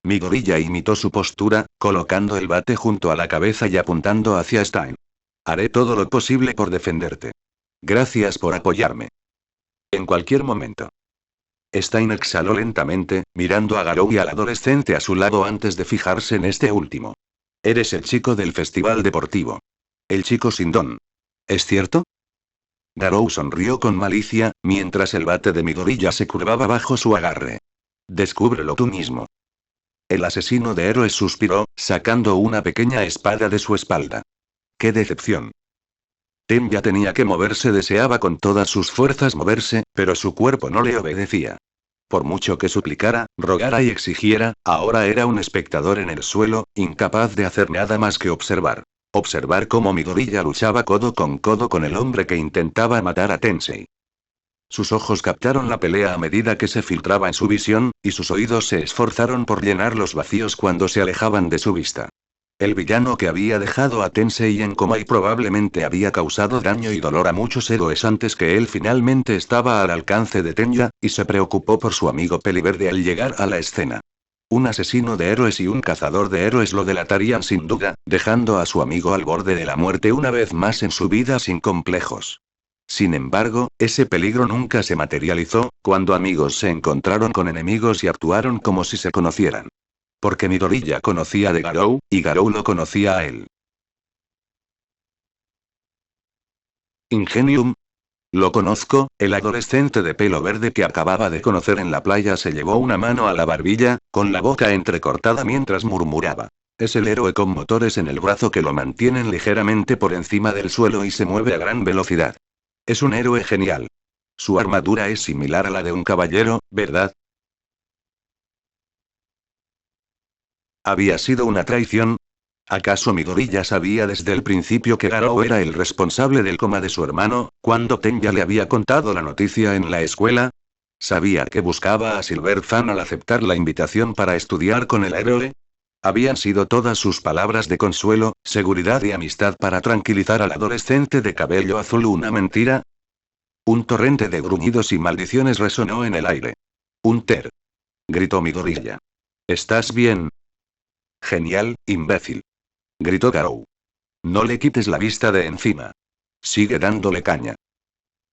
Midoriya imitó su postura, colocando el bate junto a la cabeza y apuntando hacia Stein. Haré todo lo posible por defenderte. Gracias por apoyarme. En cualquier momento. Stein exhaló lentamente, mirando a Garou y al adolescente a su lado antes de fijarse en este último. Eres el chico del festival deportivo. El chico sin don. ¿Es cierto? Garou sonrió con malicia, mientras el bate de Midoriya se curvaba bajo su agarre. Descúbrelo tú mismo. El asesino de héroes suspiró, sacando una pequeña espada de su espalda. ¡Qué decepción! Tenya tenía que moverse, deseaba con todas sus fuerzas moverse, pero su cuerpo no le obedecía. Por mucho que suplicara, rogara y exigiera, ahora era un espectador en el suelo, incapaz de hacer nada más que observar. Observar cómo Midoriya luchaba codo con el hombre que intentaba matar a Tensei. Sus ojos captaron la pelea a medida que se filtraba en su visión, y sus oídos se esforzaron por llenar los vacíos cuando se alejaban de su vista. El villano que había dejado a Tensei en coma y probablemente había causado daño y dolor a muchos héroes antes que él finalmente estaba al alcance de Tenya, y se preocupó por su amigo Peliverde al llegar a la escena. Un asesino de héroes y un cazador de héroes lo delatarían sin duda, dejando a su amigo al borde de la muerte una vez más en su vida sin complejos. Sin embargo, ese peligro nunca se materializó, cuando amigos se encontraron con enemigos y actuaron como si se conocieran. Porque Midoriya conocía de Garou, y Garou lo conocía a él. Ingenium. Lo conozco, el adolescente de pelo verde que acababa de conocer en la playa se llevó una mano a la barbilla, con la boca entrecortada mientras murmuraba. Es el héroe con motores en el brazo que lo mantienen ligeramente por encima del suelo y se mueve a gran velocidad. Es un héroe genial. Su armadura es similar a la de un caballero, ¿verdad? ¿Había sido una traición? ¿Acaso Midoriya sabía desde el principio que Garou era el responsable del coma de su hermano, cuando Tenya le había contado la noticia en la escuela? ¿Sabía que buscaba a Silver Fan al aceptar la invitación para estudiar con el héroe? ¿Habían sido todas sus palabras de consuelo, seguridad y amistad para tranquilizar al adolescente de cabello azul una mentira? Un torrente de gruñidos y maldiciones resonó en el aire. «Hunter», gritó Midoriya. «¿Estás bien?» «Genial, imbécil», gritó Garou. «No le quites la vista de encima. Sigue dándole caña».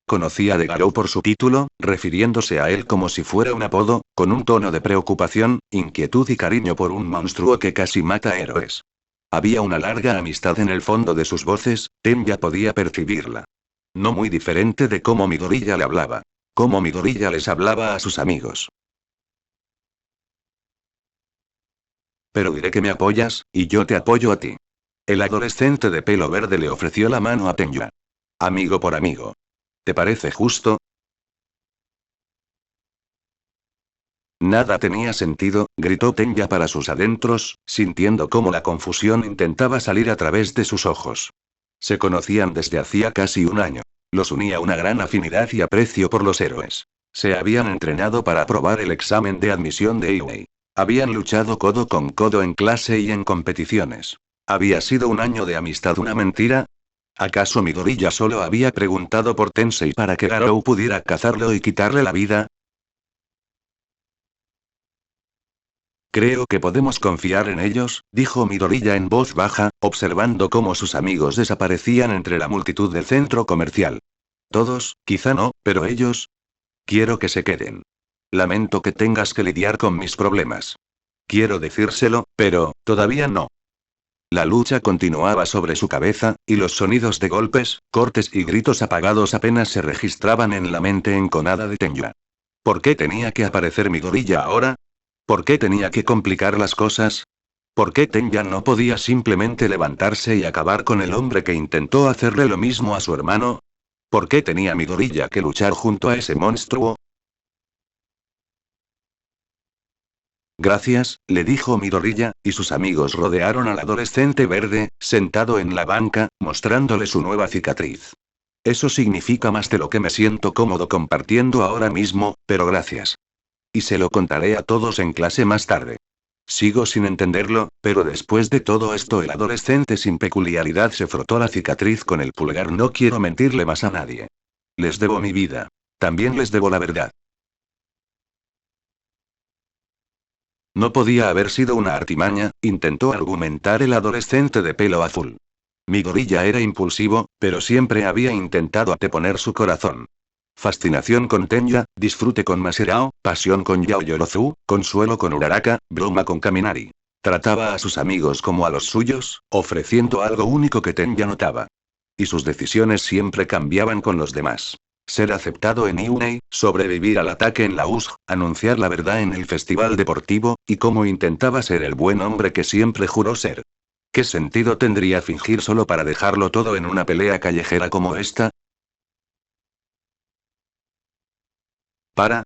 Conocía de Garou por su título, refiriéndose a él como si fuera un apodo, con un tono de preocupación, inquietud y cariño por un monstruo que casi mata héroes. Había una larga amistad en el fondo de sus voces, Tenya podía percibirla. No muy diferente de cómo Midoriya le hablaba. Cómo Midoriya les hablaba a sus amigos. «Pero diré que me apoyas, y yo te apoyo a ti». El adolescente de pelo verde le ofreció la mano a Tenya. Amigo por amigo. ¿Te parece justo? Nada tenía sentido, gritó Tenya para sus adentros, sintiendo cómo la confusión intentaba salir a través de sus ojos. Se conocían desde hacía casi un año. Los unía una gran afinidad y aprecio por los héroes. Se habían entrenado para aprobar el examen de admisión de Iway. Habían luchado codo con codo en clase y en competiciones. ¿Había sido un año de amistad una mentira? ¿Acaso Midoriya solo había preguntado por Tensei para que Garou pudiera cazarlo y quitarle la vida? «Creo que podemos confiar en ellos», dijo Midoriya en voz baja, observando cómo sus amigos desaparecían entre la multitud del centro comercial. «Todos, quizá no, pero ellos. Quiero que se queden. Lamento que tengas que lidiar con mis problemas». Quiero decírselo, pero, todavía no. La lucha continuaba sobre su cabeza, y los sonidos de golpes, cortes y gritos apagados apenas se registraban en la mente enconada de Tenya. ¿Por qué tenía que aparecer mi gorilla ahora? ¿Por qué tenía que complicar las cosas? ¿Por qué Tenya no podía simplemente levantarse y acabar con el hombre que intentó hacerle lo mismo a su hermano? ¿Por qué tenía mi gorilla que luchar junto a ese monstruo? Gracias, le dijo Midoriya, y sus amigos rodearon al adolescente verde, sentado en la banca, mostrándole su nueva cicatriz. Eso significa más de lo que me siento cómodo compartiendo ahora mismo, pero gracias. Y se lo contaré a todos en clase más tarde. Sigo sin entenderlo, pero después de todo esto el adolescente sin peculiaridad se frotó la cicatriz con el pulgar. No quiero mentirle más a nadie. Les debo mi vida. También les debo la verdad. No podía haber sido una artimaña, intentó argumentar el adolescente de pelo azul. Mi gorilla era impulsivo, pero siempre había intentado anteponer su corazón. Fascinación con Tenya, disfrute con Maserao, pasión con Yaoyorozu, consuelo con Uraraka, broma con Kaminari. Trataba a sus amigos como a los suyos, ofreciendo algo único que Tenya notaba. Y sus decisiones siempre cambiaban con los demás. Ser aceptado en Iunei, sobrevivir al ataque en la USG, anunciar la verdad en el festival deportivo, y cómo intentaba ser el buen hombre que siempre juró ser. ¿Qué sentido tendría fingir solo para dejarlo todo en una pelea callejera como esta?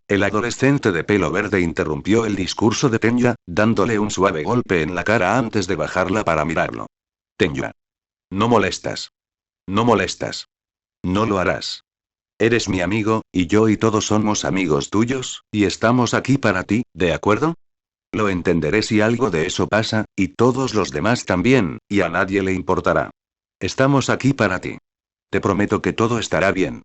El adolescente de pelo verde interrumpió el discurso de Tenya, dándole un suave golpe en la cara antes de bajarla para mirarlo. Tenya. No molestas. No molestas. No lo harás. Eres mi amigo, y yo y todos somos amigos tuyos, y estamos aquí para ti, ¿de acuerdo? Lo entenderé si algo de eso pasa, y todos los demás también, y a nadie le importará. Estamos aquí para ti. Te prometo que todo estará bien.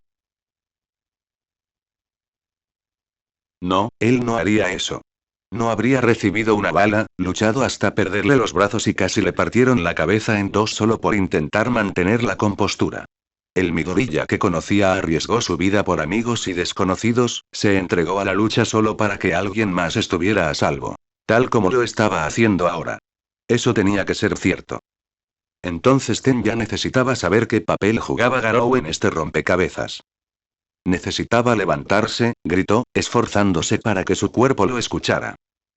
No, él no haría eso. No habría recibido una bala, luchado hasta perderle los brazos y casi le partieron la cabeza en dos solo por intentar mantener la compostura. El Midoriya que conocía arriesgó su vida por amigos y desconocidos, se entregó a la lucha solo para que alguien más estuviera a salvo. Tal como lo estaba haciendo ahora. Eso tenía que ser cierto. Entonces Tenya necesitaba saber qué papel jugaba Garou en este rompecabezas. Necesitaba levantarse, gritó, esforzándose para que su cuerpo lo escuchara.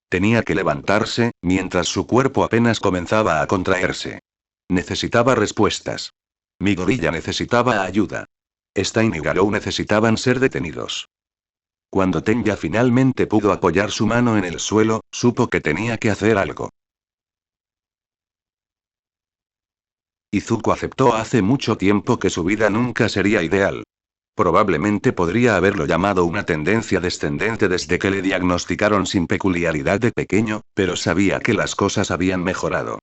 Tenía que levantarse, mientras su cuerpo apenas comenzaba a contraerse. Necesitaba respuestas. Mi gorilla necesitaba ayuda. Stein y Garou necesitaban ser detenidos. Cuando Tenya finalmente pudo apoyar su mano en el suelo, supo que tenía que hacer algo. Izuku aceptó hace mucho tiempo que su vida nunca sería ideal. Probablemente podría haberlo llamado una tendencia descendente desde que le diagnosticaron sin peculiaridad de pequeño, pero sabía que las cosas habían mejorado.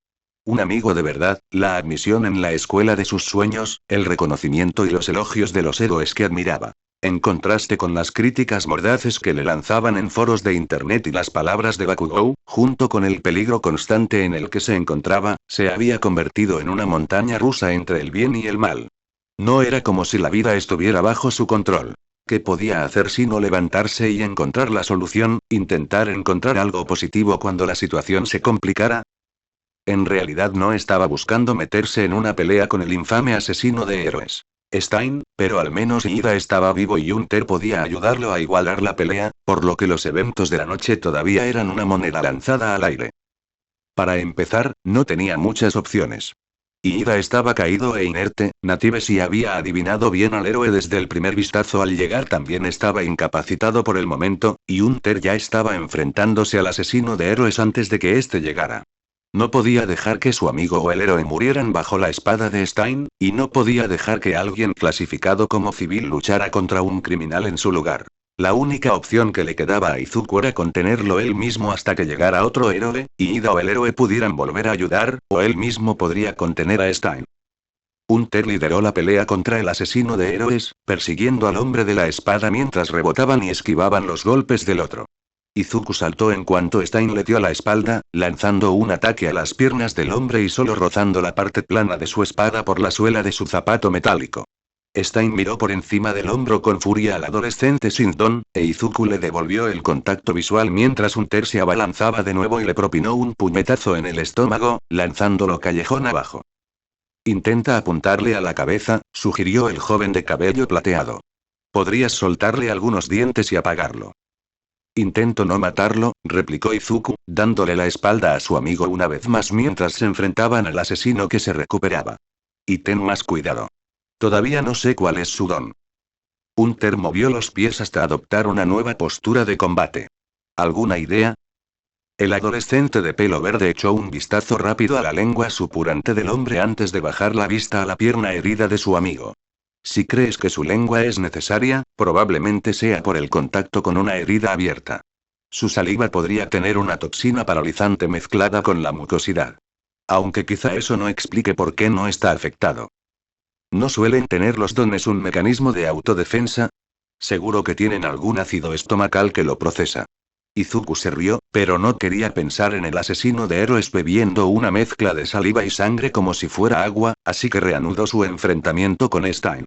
Un amigo de verdad, la admisión en la escuela de sus sueños, el reconocimiento y los elogios de los héroes que admiraba. En contraste con las críticas mordaces que le lanzaban en foros de internet y las palabras de Bakugou, junto con el peligro constante en el que se encontraba, se había convertido en una montaña rusa entre el bien y el mal. No era como si la vida estuviera bajo su control. ¿Qué podía hacer sino levantarse y encontrar la solución, intentar encontrar algo positivo cuando la situación se complicara? En realidad no estaba buscando meterse en una pelea con el infame asesino de héroes. Stein, pero al menos Ida estaba vivo y Hunter podía ayudarlo a igualar la pelea, por lo que los eventos de la noche todavía eran una moneda lanzada al aire. Para empezar, no tenía muchas opciones. Ida estaba caído e inerte, Native si había adivinado bien al héroe desde el primer vistazo al llegar también estaba incapacitado por el momento, y Hunter ya estaba enfrentándose al asesino de héroes antes de que éste llegara. No podía dejar que su amigo o el héroe murieran bajo la espada de Stein, y no podía dejar que alguien clasificado como civil luchara contra un criminal en su lugar. La única opción que le quedaba a Izuku era contenerlo él mismo hasta que llegara otro héroe, y Ida o el héroe pudieran volver a ayudar, o él mismo podría contener a Stein. Hunter lideró la pelea contra el asesino de héroes, persiguiendo al hombre de la espada mientras rebotaban y esquivaban los golpes del otro. Izuku saltó en cuanto Stein le dio la espalda, lanzando un ataque a las piernas del hombre y solo rozando la parte plana de su espada por la suela de su zapato metálico. Stein miró por encima del hombro con furia al adolescente sin don, e Izuku le devolvió el contacto visual mientras Hunter se abalanzaba de nuevo y le propinó un puñetazo en el estómago, lanzándolo callejón abajo. Intenta apuntarle a la cabeza, sugirió el joven de cabello plateado. Podrías soltarle algunos dientes y apagarlo. Intento no matarlo, replicó Izuku, dándole la espalda a su amigo una vez más mientras se enfrentaban al asesino que se recuperaba. Y ten más cuidado. Todavía no sé cuál es su don. Hunter movió los pies hasta adoptar una nueva postura de combate. ¿Alguna idea? El adolescente de pelo verde echó un vistazo rápido a la lengua supurante del hombre antes de bajar la vista a la pierna herida de su amigo. Si crees que su lengua es necesaria, probablemente sea por el contacto con una herida abierta. Su saliva podría tener una toxina paralizante mezclada con la mucosidad. Aunque quizá eso no explique por qué no está afectado. ¿No suelen tener los dones un mecanismo de autodefensa? Seguro que tienen algún ácido estomacal que lo procesa. Izuku se rió, pero no quería pensar en el asesino de héroes bebiendo una mezcla de saliva y sangre como si fuera agua, así que reanudó su enfrentamiento con Stein.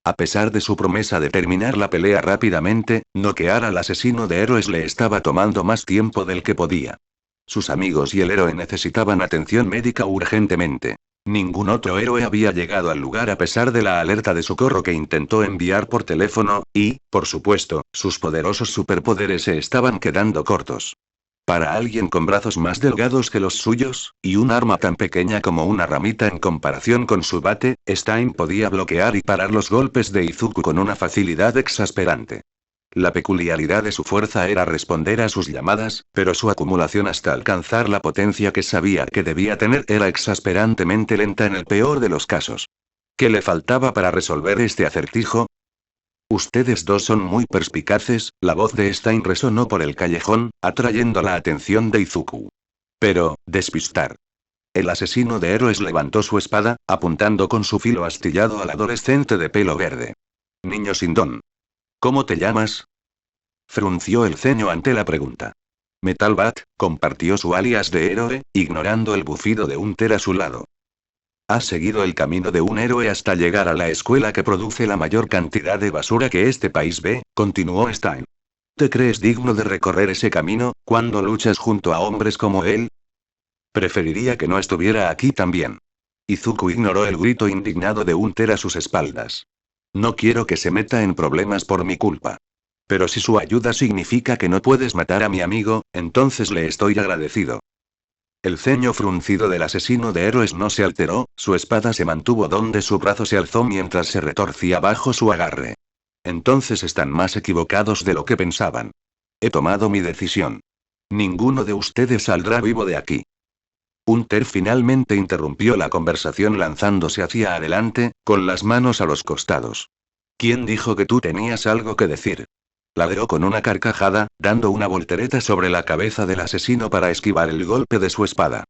A pesar de su promesa de terminar la pelea rápidamente, noquear al asesino de héroes le estaba tomando más tiempo del que podía. Sus amigos y el héroe necesitaban atención médica urgentemente. Ningún otro héroe había llegado al lugar a pesar de la alerta de socorro que intentó enviar por teléfono, y, por supuesto, sus poderosos superpoderes se estaban quedando cortos. Para alguien con brazos más delgados que los suyos, y un arma tan pequeña como una ramita en comparación con su bate, Stein podía bloquear y parar los golpes de Izuku con una facilidad exasperante. La peculiaridad de su fuerza era responder a sus llamadas, pero su acumulación hasta alcanzar la potencia que sabía que debía tener era exasperantemente lenta en el peor de los casos. ¿Qué le faltaba para resolver este acertijo? Ustedes dos son muy perspicaces, la voz de Stein resonó por el callejón, atrayendo la atención de Izuku. Pero, despistar. El asesino de héroes levantó su espada, apuntando con su filo astillado al adolescente de pelo verde. Niño sin don. ¿Cómo te llamas? Frunció el ceño ante la pregunta. Metal Bat, compartió su alias de héroe, ignorando el bufido de Hunter a su lado. Has seguido el camino de un héroe hasta llegar a la escuela que produce la mayor cantidad de basura que este país ve, continuó Stein. ¿Te crees digno de recorrer ese camino, cuando luchas junto a hombres como él? Preferiría que no estuviera aquí también. Izuku ignoró el grito indignado de Hunter a sus espaldas. No quiero que se meta en problemas por mi culpa. Pero si su ayuda significa que no puedes matar a mi amigo, entonces le estoy agradecido. El ceño fruncido del asesino de héroes no se alteró, su espada se mantuvo donde su brazo se alzó mientras se retorcía bajo su agarre. Entonces están más equivocados de lo que pensaban. He tomado mi decisión. Ninguno de ustedes saldrá vivo de aquí. Hunter finalmente interrumpió la conversación lanzándose hacia adelante, con las manos a los costados. ¿Quién dijo que tú tenías algo que decir? Ladró con una carcajada, dando una voltereta sobre la cabeza del asesino para esquivar el golpe de su espada.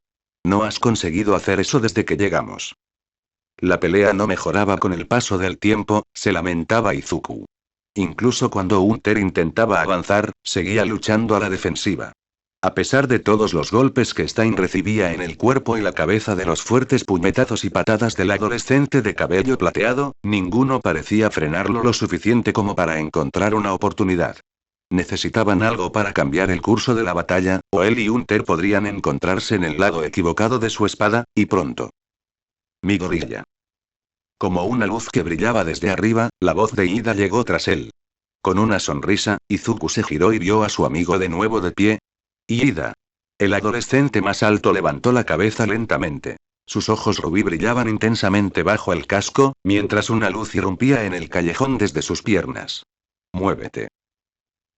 No has conseguido hacer eso desde que llegamos. La pelea no mejoraba con el paso del tiempo, se lamentaba Izuku. Incluso cuando Hunter intentaba avanzar, seguía luchando a la defensiva. A pesar de todos los golpes que Stein recibía en el cuerpo y la cabeza de los fuertes puñetazos y patadas del adolescente de cabello plateado, ninguno parecía frenarlo lo suficiente como para encontrar una oportunidad. Necesitaban algo para cambiar el curso de la batalla, o él y Hunter podrían encontrarse en el lado equivocado de su espada, y pronto. Mi gorilla. Como una luz que brillaba desde arriba, la voz de Ida llegó tras él. Con una sonrisa, Izuku se giró y vio a su amigo de nuevo de pie. Ida. El adolescente más alto levantó la cabeza lentamente. Sus ojos rubí brillaban intensamente bajo el casco, mientras una luz irrumpía en el callejón desde sus piernas. Muévete.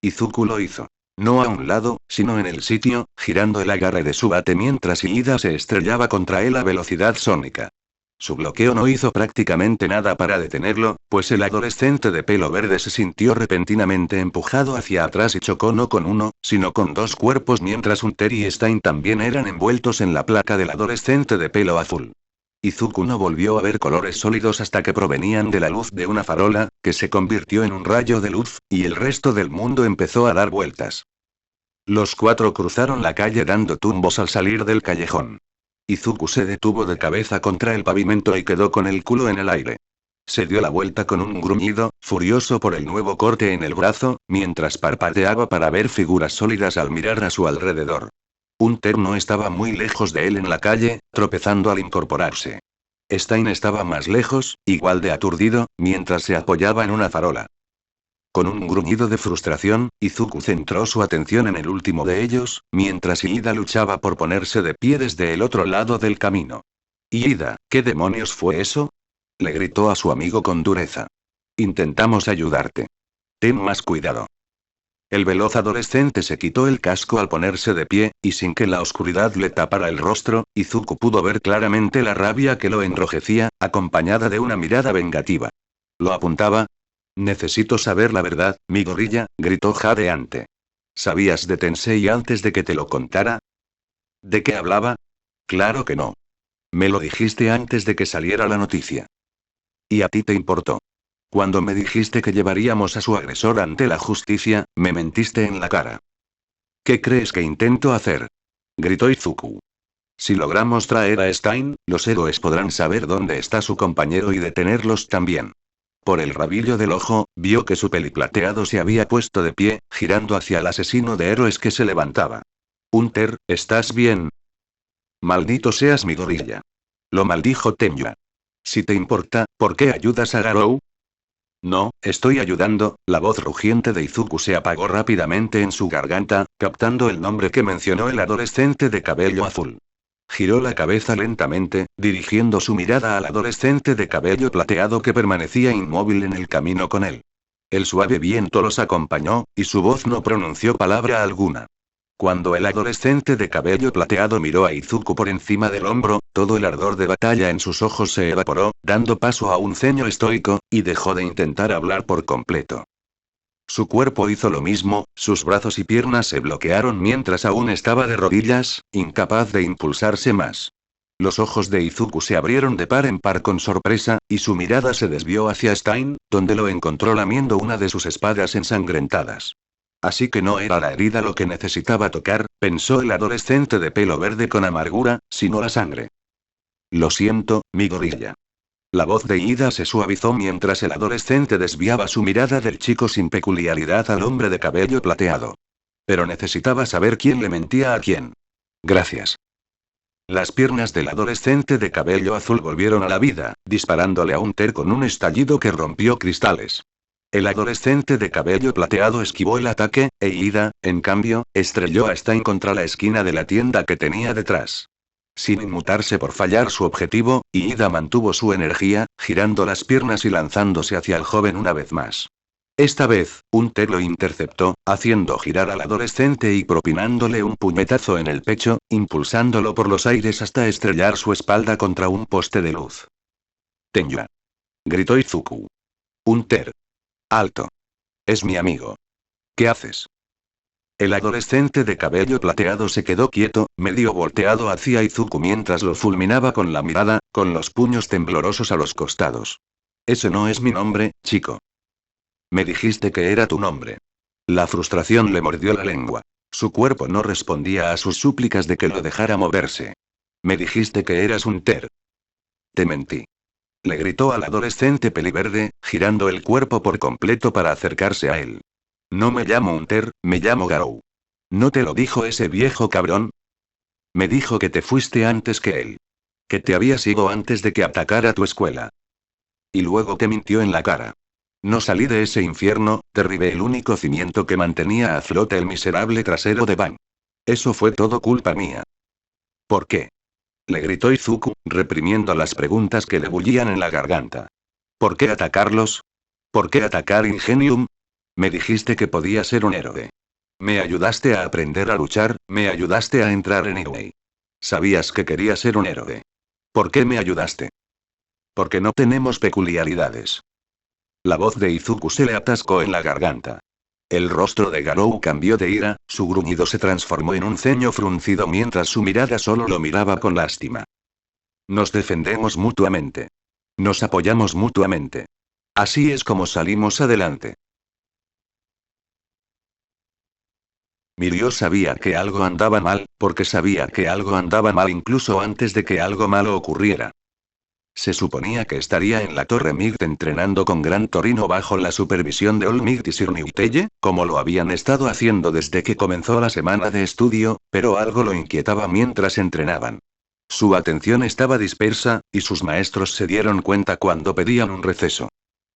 Izuku lo hizo. No a un lado, sino en el sitio, girando el agarre de su bate mientras Ida se estrellaba contra él a velocidad sónica. Su bloqueo no hizo prácticamente nada para detenerlo, pues el adolescente de pelo verde se sintió repentinamente empujado hacia atrás y chocó no con uno, sino con dos cuerpos mientras Hunter y Stein también eran envueltos en la placa del adolescente de pelo azul. Izuku no volvió a ver colores sólidos hasta que provenían de la luz de una farola, que se convirtió en un rayo de luz, y el resto del mundo empezó a dar vueltas. Los cuatro cruzaron la calle dando tumbos al salir del callejón. Izuku se detuvo de cabeza contra el pavimento y quedó con el culo en el aire. Se dio la vuelta con un gruñido, furioso por el nuevo corte en el brazo, mientras parpadeaba para ver figuras sólidas al mirar a su alrededor. Un terno estaba muy lejos de él en la calle, tropezando al incorporarse. Stein estaba más lejos, igual de aturdido, mientras se apoyaba en una farola. Con un gruñido de frustración, Izuku centró su atención en el último de ellos, mientras Iida luchaba por ponerse de pie desde el otro lado del camino. Iida, ¿qué demonios fue eso? Le gritó a su amigo con dureza. Intentamos ayudarte. Ten más cuidado. El veloz adolescente se quitó el casco al ponerse de pie, y sin que la oscuridad le tapara el rostro, Izuku pudo ver claramente la rabia que lo enrojecía, acompañada de una mirada vengativa. ¿Lo apuntaba? Necesito saber la verdad, mi gorilla, gritó jadeante. ¿Sabías de Tensei antes de que te lo contara? ¿De qué hablaba? Claro que no. Me lo dijiste antes de que saliera la noticia. ¿Y a ti te importó? Cuando me dijiste que llevaríamos a su agresor ante la justicia, me mentiste en la cara. ¿Qué crees que intento hacer? Gritó Izuku. Si logramos traer a Stein, los héroes podrán saber dónde está su compañero y detenerlos también. Por el rabillo del ojo, vio que su peliplateado se había puesto de pie, girando hacia el asesino de héroes que se levantaba. Hunter, ¿estás bien? Maldito seas mi gorilla. Lo maldijo Tenya. Si te importa, ¿por qué ayudas a Garou? No, estoy ayudando. La voz rugiente de Izuku se apagó rápidamente en su garganta, captando el nombre que mencionó el adolescente de cabello azul. Giró la cabeza lentamente, dirigiendo su mirada al adolescente de cabello plateado que permanecía inmóvil en el camino con él. El suave viento los acompañó, y su voz no pronunció palabra alguna. Cuando el adolescente de cabello plateado miró a Izuku por encima del hombro, todo el ardor de batalla en sus ojos se evaporó, dando paso a un ceño estoico, y dejó de intentar hablar por completo. Su cuerpo hizo lo mismo, sus brazos y piernas se bloquearon mientras aún estaba de rodillas, incapaz de impulsarse más. Los ojos de Izuku se abrieron de par en par con sorpresa, y su mirada se desvió hacia Stein, donde lo encontró lamiendo una de sus espadas ensangrentadas. Así que no era la herida lo que necesitaba tocar, pensó el adolescente de pelo verde con amargura, sino la sangre. Lo siento, mi gorilla. La voz de Ida se suavizó mientras el adolescente desviaba su mirada del chico sin peculiaridad al hombre de cabello plateado. Pero necesitaba saber quién le mentía a quién. Gracias. Las piernas del adolescente de cabello azul volvieron a la vida, disparándole a Hunter con un estallido que rompió cristales. El adolescente de cabello plateado esquivó el ataque, e Ida, en cambio, estrelló a Stein contra la esquina de la tienda que tenía detrás. Sin inmutarse por fallar su objetivo, Ida mantuvo su energía, girando las piernas y lanzándose hacia el joven una vez más. Esta vez, Hunter lo interceptó, haciendo girar al adolescente y propinándole un puñetazo en el pecho, impulsándolo por los aires hasta estrellar su espalda contra un poste de luz. Tenya. Gritó Izuku. Hunter. Alto. Es mi amigo. ¿Qué haces? El adolescente de cabello plateado se quedó quieto, medio volteado hacia Izuku mientras lo fulminaba con la mirada, con los puños temblorosos a los costados. Ese no es mi nombre, chico. Me dijiste que era tu nombre. La frustración le mordió la lengua. Su cuerpo no respondía a sus súplicas de que lo dejara moverse. Me dijiste que eras Hunter. Te mentí. Le gritó al adolescente peliverde, girando el cuerpo por completo para acercarse a él. No me llamo Hunter, me llamo Garou. ¿No te lo dijo ese viejo cabrón? Me dijo que te fuiste antes que él. Que te habías ido antes de que atacara tu escuela. Y luego te mintió en la cara. No salí de ese infierno, derribé el único cimiento que mantenía a flote el miserable trasero de Bang. Eso fue todo culpa mía. ¿Por qué? Le gritó Izuku, reprimiendo las preguntas que le bullían en la garganta. ¿Por qué atacarlos? ¿Por qué atacar Ingenium? Me dijiste que podía ser un héroe. Me ayudaste a aprender a luchar, me ayudaste a entrar en Inoue. Sabías que quería ser un héroe. ¿Por qué me ayudaste? Porque no tenemos peculiaridades. La voz de Izuku se le atascó en la garganta. El rostro de Garou cambió de ira, su gruñido se transformó en un ceño fruncido mientras su mirada solo lo miraba con lástima. Nos defendemos mutuamente. Nos apoyamos mutuamente. Así es como salimos adelante. Mirio sabía que algo andaba mal, porque sabía que algo andaba mal incluso antes de que algo malo ocurriera. Se suponía que estaría en la Torre Migt entrenando con Gran Torino bajo la supervisión de All Might y Sir Newtelle, como lo habían estado haciendo desde que comenzó la semana de estudio, pero algo lo inquietaba mientras entrenaban. Su atención estaba dispersa, y sus maestros se dieron cuenta cuando pedían un receso.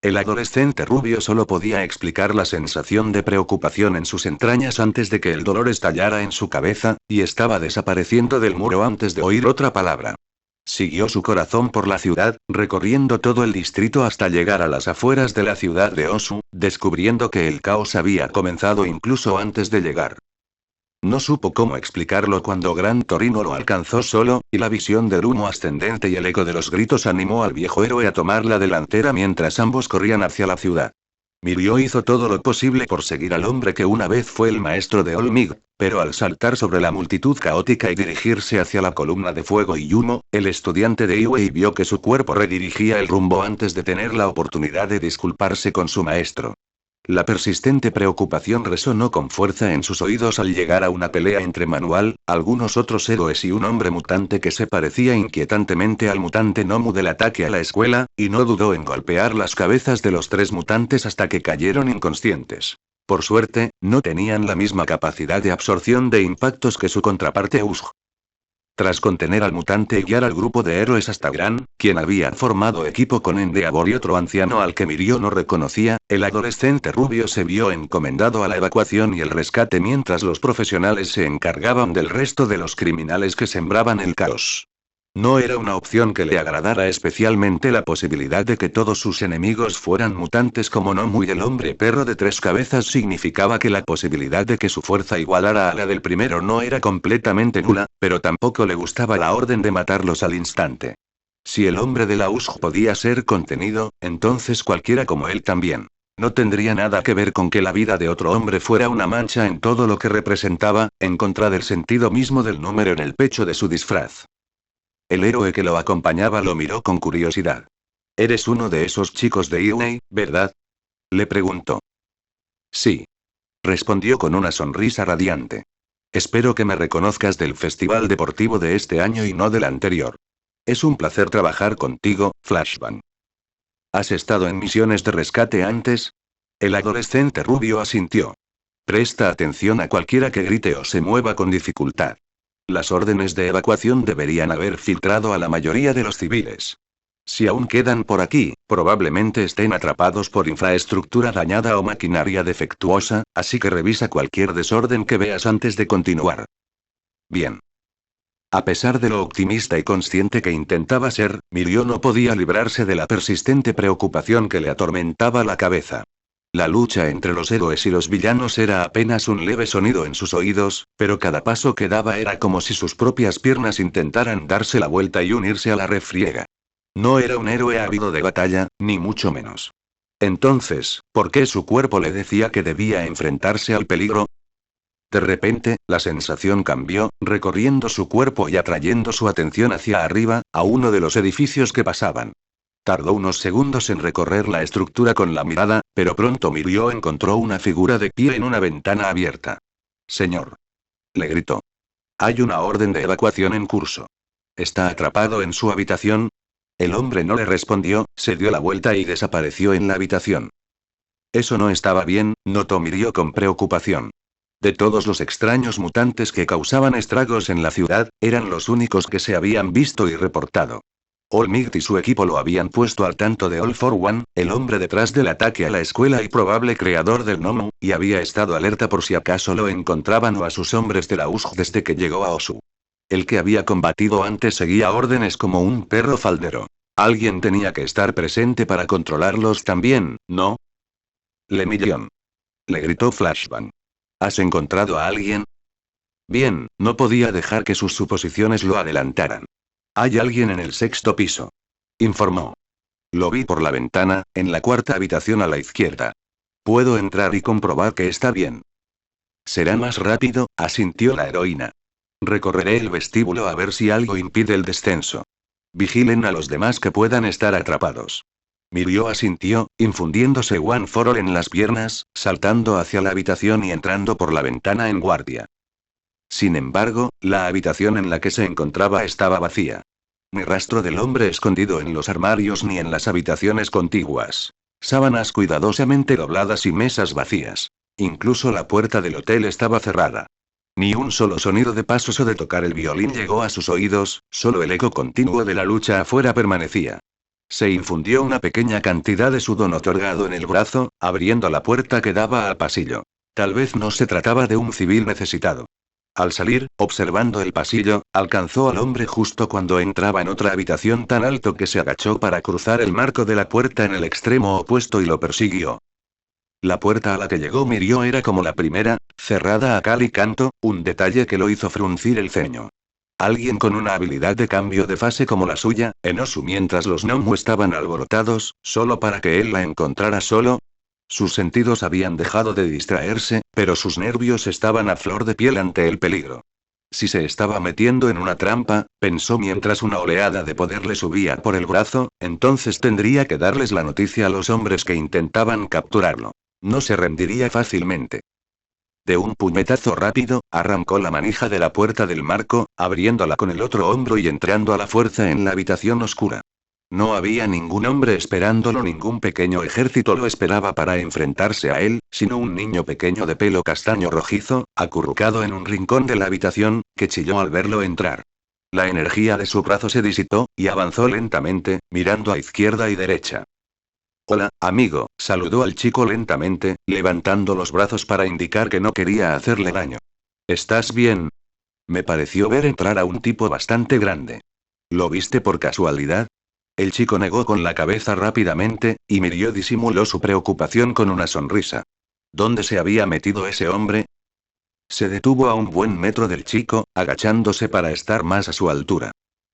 El adolescente rubio solo podía explicar la sensación de preocupación en sus entrañas antes de que el dolor estallara en su cabeza, y estaba desapareciendo del muro antes de oír otra palabra. Siguió su corazón por la ciudad, recorriendo todo el distrito hasta llegar a las afueras de la ciudad de Osu, descubriendo que el caos había comenzado incluso antes de llegar. No supo cómo explicarlo cuando Gran Torino lo alcanzó solo, y la visión del humo ascendente y el eco de los gritos animó al viejo héroe a tomar la delantera mientras ambos corrían hacia la ciudad. Mirio hizo todo lo posible por seguir al hombre que una vez fue el maestro de All Might, pero al saltar sobre la multitud caótica y dirigirse hacia la columna de fuego y humo, el estudiante de Iwei vio que su cuerpo redirigía el rumbo antes de tener la oportunidad de disculparse con su maestro. La persistente preocupación resonó con fuerza en sus oídos al llegar a una pelea entre Manual, algunos otros héroes y un hombre mutante que se parecía inquietantemente al mutante Nomu del ataque a la escuela, y no dudó en golpear las cabezas de los tres mutantes hasta que cayeron inconscientes. Por suerte, no tenían la misma capacidad de absorción de impactos que su contraparte Usk. Tras contener al mutante y guiar al grupo de héroes hasta Gran, quien había formado equipo con Endeavor y otro anciano al que Mirio no reconocía, el adolescente rubio se vio encomendado a la evacuación y el rescate mientras los profesionales se encargaban del resto de los criminales que sembraban el caos. No era una opción que le agradara especialmente la posibilidad de que todos sus enemigos fueran mutantes como Nomu y el hombre perro de tres cabezas significaba que la posibilidad de que su fuerza igualara a la del primero no era completamente nula, pero tampoco le gustaba la orden de matarlos al instante. Si el hombre de la USG podía ser contenido, entonces cualquiera como él también. No tendría nada que ver con que la vida de otro hombre fuera una mancha en todo lo que representaba, en contra del sentido mismo del número en el pecho de su disfraz. El héroe que lo acompañaba lo miró con curiosidad. «Eres uno de esos chicos de Iwei, ¿verdad?», le preguntó. «Sí», respondió con una sonrisa radiante. «Espero que me reconozcas del festival deportivo de este año y no del anterior. Es un placer trabajar contigo, Flashbang. ¿Has estado en misiones de rescate antes?». El adolescente rubio asintió. «Presta atención a cualquiera que grite o se mueva con dificultad. Las órdenes de evacuación deberían haber filtrado a la mayoría de los civiles. Si aún quedan por aquí, probablemente estén atrapados por infraestructura dañada o maquinaria defectuosa, así que revisa cualquier desorden que veas antes de continuar». Bien. A pesar de lo optimista y consciente que intentaba ser, Mirio no podía librarse de la persistente preocupación que le atormentaba la cabeza. La lucha entre los héroes y los villanos era apenas un leve sonido en sus oídos, pero cada paso que daba era como si sus propias piernas intentaran darse la vuelta y unirse a la refriega. No era un héroe ávido de batalla, ni mucho menos. Entonces, ¿por qué su cuerpo le decía que debía enfrentarse al peligro? De repente, la sensación cambió, recorriendo su cuerpo y atrayendo su atención hacia arriba, a uno de los edificios que pasaban. Tardó unos segundos en recorrer la estructura con la mirada, pero pronto Mirio encontró una figura de pie en una ventana abierta. «Señor», le gritó. «Hay una orden de evacuación en curso. ¿Está atrapado en su habitación?». El hombre no le respondió, se dio la vuelta y desapareció en la habitación. Eso no estaba bien, notó Mirio con preocupación. De todos los extraños mutantes que causaban estragos en la ciudad, eran los únicos que se habían visto y reportado. All Might y su equipo lo habían puesto al tanto de All for One, el hombre detrás del ataque a la escuela y probable creador del Nomu, y había estado alerta por si acaso lo encontraban o a sus hombres de la USG desde que llegó a Osu. El que había combatido antes seguía órdenes como un perro faldero. Alguien tenía que estar presente para controlarlos también, ¿no? «Lemillion», le gritó Flashbang. «¿Has encontrado a alguien?». Bien, no podía dejar que sus suposiciones lo adelantaran. «Hay alguien en el sexto piso», informó. «Lo vi por la ventana, en la cuarta habitación a la izquierda. Puedo entrar y comprobar que está bien». «Será más rápido», asintió la heroína. «Recorreré el vestíbulo a ver si algo impide el descenso. Vigilen a los demás que puedan estar atrapados». Mirio asintió, infundiéndose One for All en las piernas, saltando hacia la habitación y entrando por la ventana en guardia. Sin embargo, la habitación en la que se encontraba estaba vacía. Ni rastro del hombre escondido en los armarios ni en las habitaciones contiguas. Sábanas cuidadosamente dobladas y mesas vacías. Incluso la puerta del hotel estaba cerrada. Ni un solo sonido de pasos o de tocar el violín llegó a sus oídos, solo el eco continuo de la lucha afuera permanecía. Se infundió una pequeña cantidad de sudor otorgado en el brazo, abriendo la puerta que daba al pasillo. Tal vez no se trataba de un civil necesitado. Al salir, observando el pasillo, alcanzó al hombre justo cuando entraba en otra habitación tan alto que se agachó para cruzar el marco de la puerta en el extremo opuesto y lo persiguió. La puerta a la que llegó Mirio era como la primera, cerrada a cal y canto, un detalle que lo hizo fruncir el ceño. Alguien con una habilidad de cambio de fase como la suya, Enosu mientras los Nomu estaban alborotados, solo para que él la encontrara solo. Sus sentidos habían dejado de distraerse, pero sus nervios estaban a flor de piel ante el peligro. Si se estaba metiendo en una trampa, pensó mientras una oleada de poder le subía por el brazo, entonces tendría que darles la noticia a los hombres que intentaban capturarlo. No se rendiría fácilmente. De un puñetazo rápido, arrancó la manija de la puerta del marco, abriéndola con el otro hombro y entrando a la fuerza en la habitación oscura. No había ningún hombre esperándolo, ningún pequeño ejército lo esperaba para enfrentarse a él, sino un niño pequeño de pelo castaño rojizo, acurrucado en un rincón de la habitación, que chilló al verlo entrar. La energía de su brazo se disipó, y avanzó lentamente, mirando a izquierda y derecha. Hola, amigo, saludó al chico lentamente, levantando los brazos para indicar que no quería hacerle daño. ¿Estás bien? Me pareció ver entrar a un tipo bastante grande. ¿Lo viste por casualidad? El chico negó con la cabeza rápidamente, y Mirio disimuló su preocupación con una sonrisa. ¿Dónde se había metido ese hombre? Se detuvo a un buen metro del chico, agachándose para estar más a su altura.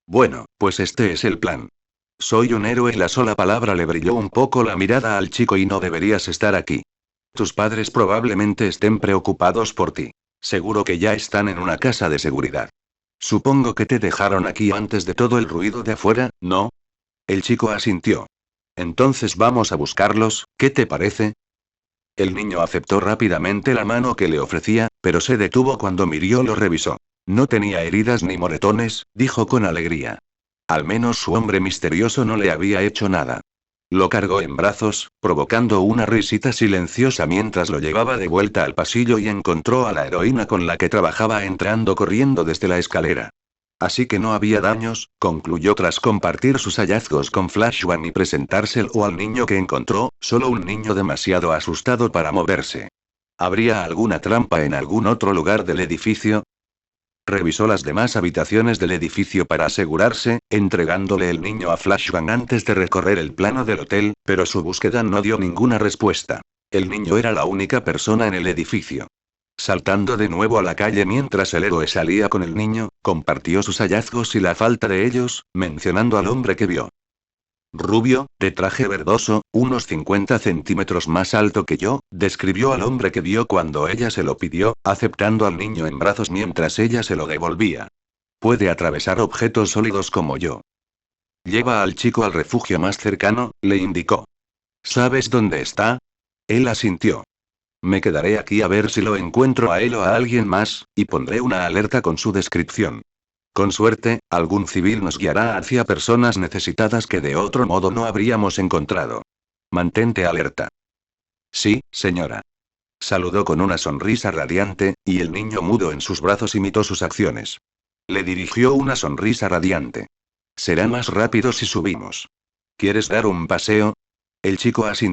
Bueno, pues este es el plan. Soy un héroe. La sola palabra le brilló un poco la mirada al chico. Y no deberías estar aquí. Tus padres probablemente estén preocupados por ti. Seguro que ya están en una casa de seguridad. Supongo que te dejaron aquí antes de todo el ruido de afuera, ¿no? El chico asintió. Entonces vamos a buscarlos, ¿qué te parece? El niño aceptó rápidamente la mano que le ofrecía, pero se detuvo cuando Mirio lo revisó. No tenía heridas ni moretones, dijo con alegría. Al menos su hombre misterioso no le había hecho nada. Lo cargó en brazos, provocando una risita silenciosa mientras lo llevaba de vuelta al pasillo y encontró a la heroína con la que trabajaba entrando corriendo desde la escalera. Así que no había daños, concluyó tras compartir sus hallazgos con Flash One y presentárselo al niño que encontró, solo un niño demasiado asustado para moverse. ¿Habría alguna trampa en algún otro lugar del edificio? Revisó las demás habitaciones del edificio para asegurarse, entregándole el niño a Flash One antes de recorrer el plano del hotel, pero su búsqueda no dio ninguna respuesta. El niño era la única persona en el edificio. Saltando de nuevo a la calle mientras el héroe salía con el niño, compartió sus hallazgos y la falta de ellos, mencionando al hombre que vio. Rubio, de traje verdoso, unos 50 centímetros más alto que yo, describió al hombre que vio cuando ella se lo pidió, aceptando al niño en brazos mientras ella se lo devolvía. Puede atravesar objetos sólidos como yo. Lleva al chico al refugio más cercano, le indicó. ¿Sabes dónde está? Él asintió. Me quedaré aquí a ver si lo encuentro a él o a alguien más, y pondré una alerta con su descripción. Con suerte, algún civil nos guiará hacia personas necesitadas que de otro modo no habríamos encontrado. Mantente alerta. Sí, señora. Saludó con una sonrisa radiante, y el niño mudo en sus brazos imitó sus acciones. Le dirigió una sonrisa radiante. Será más rápido si subimos. ¿Quieres dar un paseo? El chico asintió.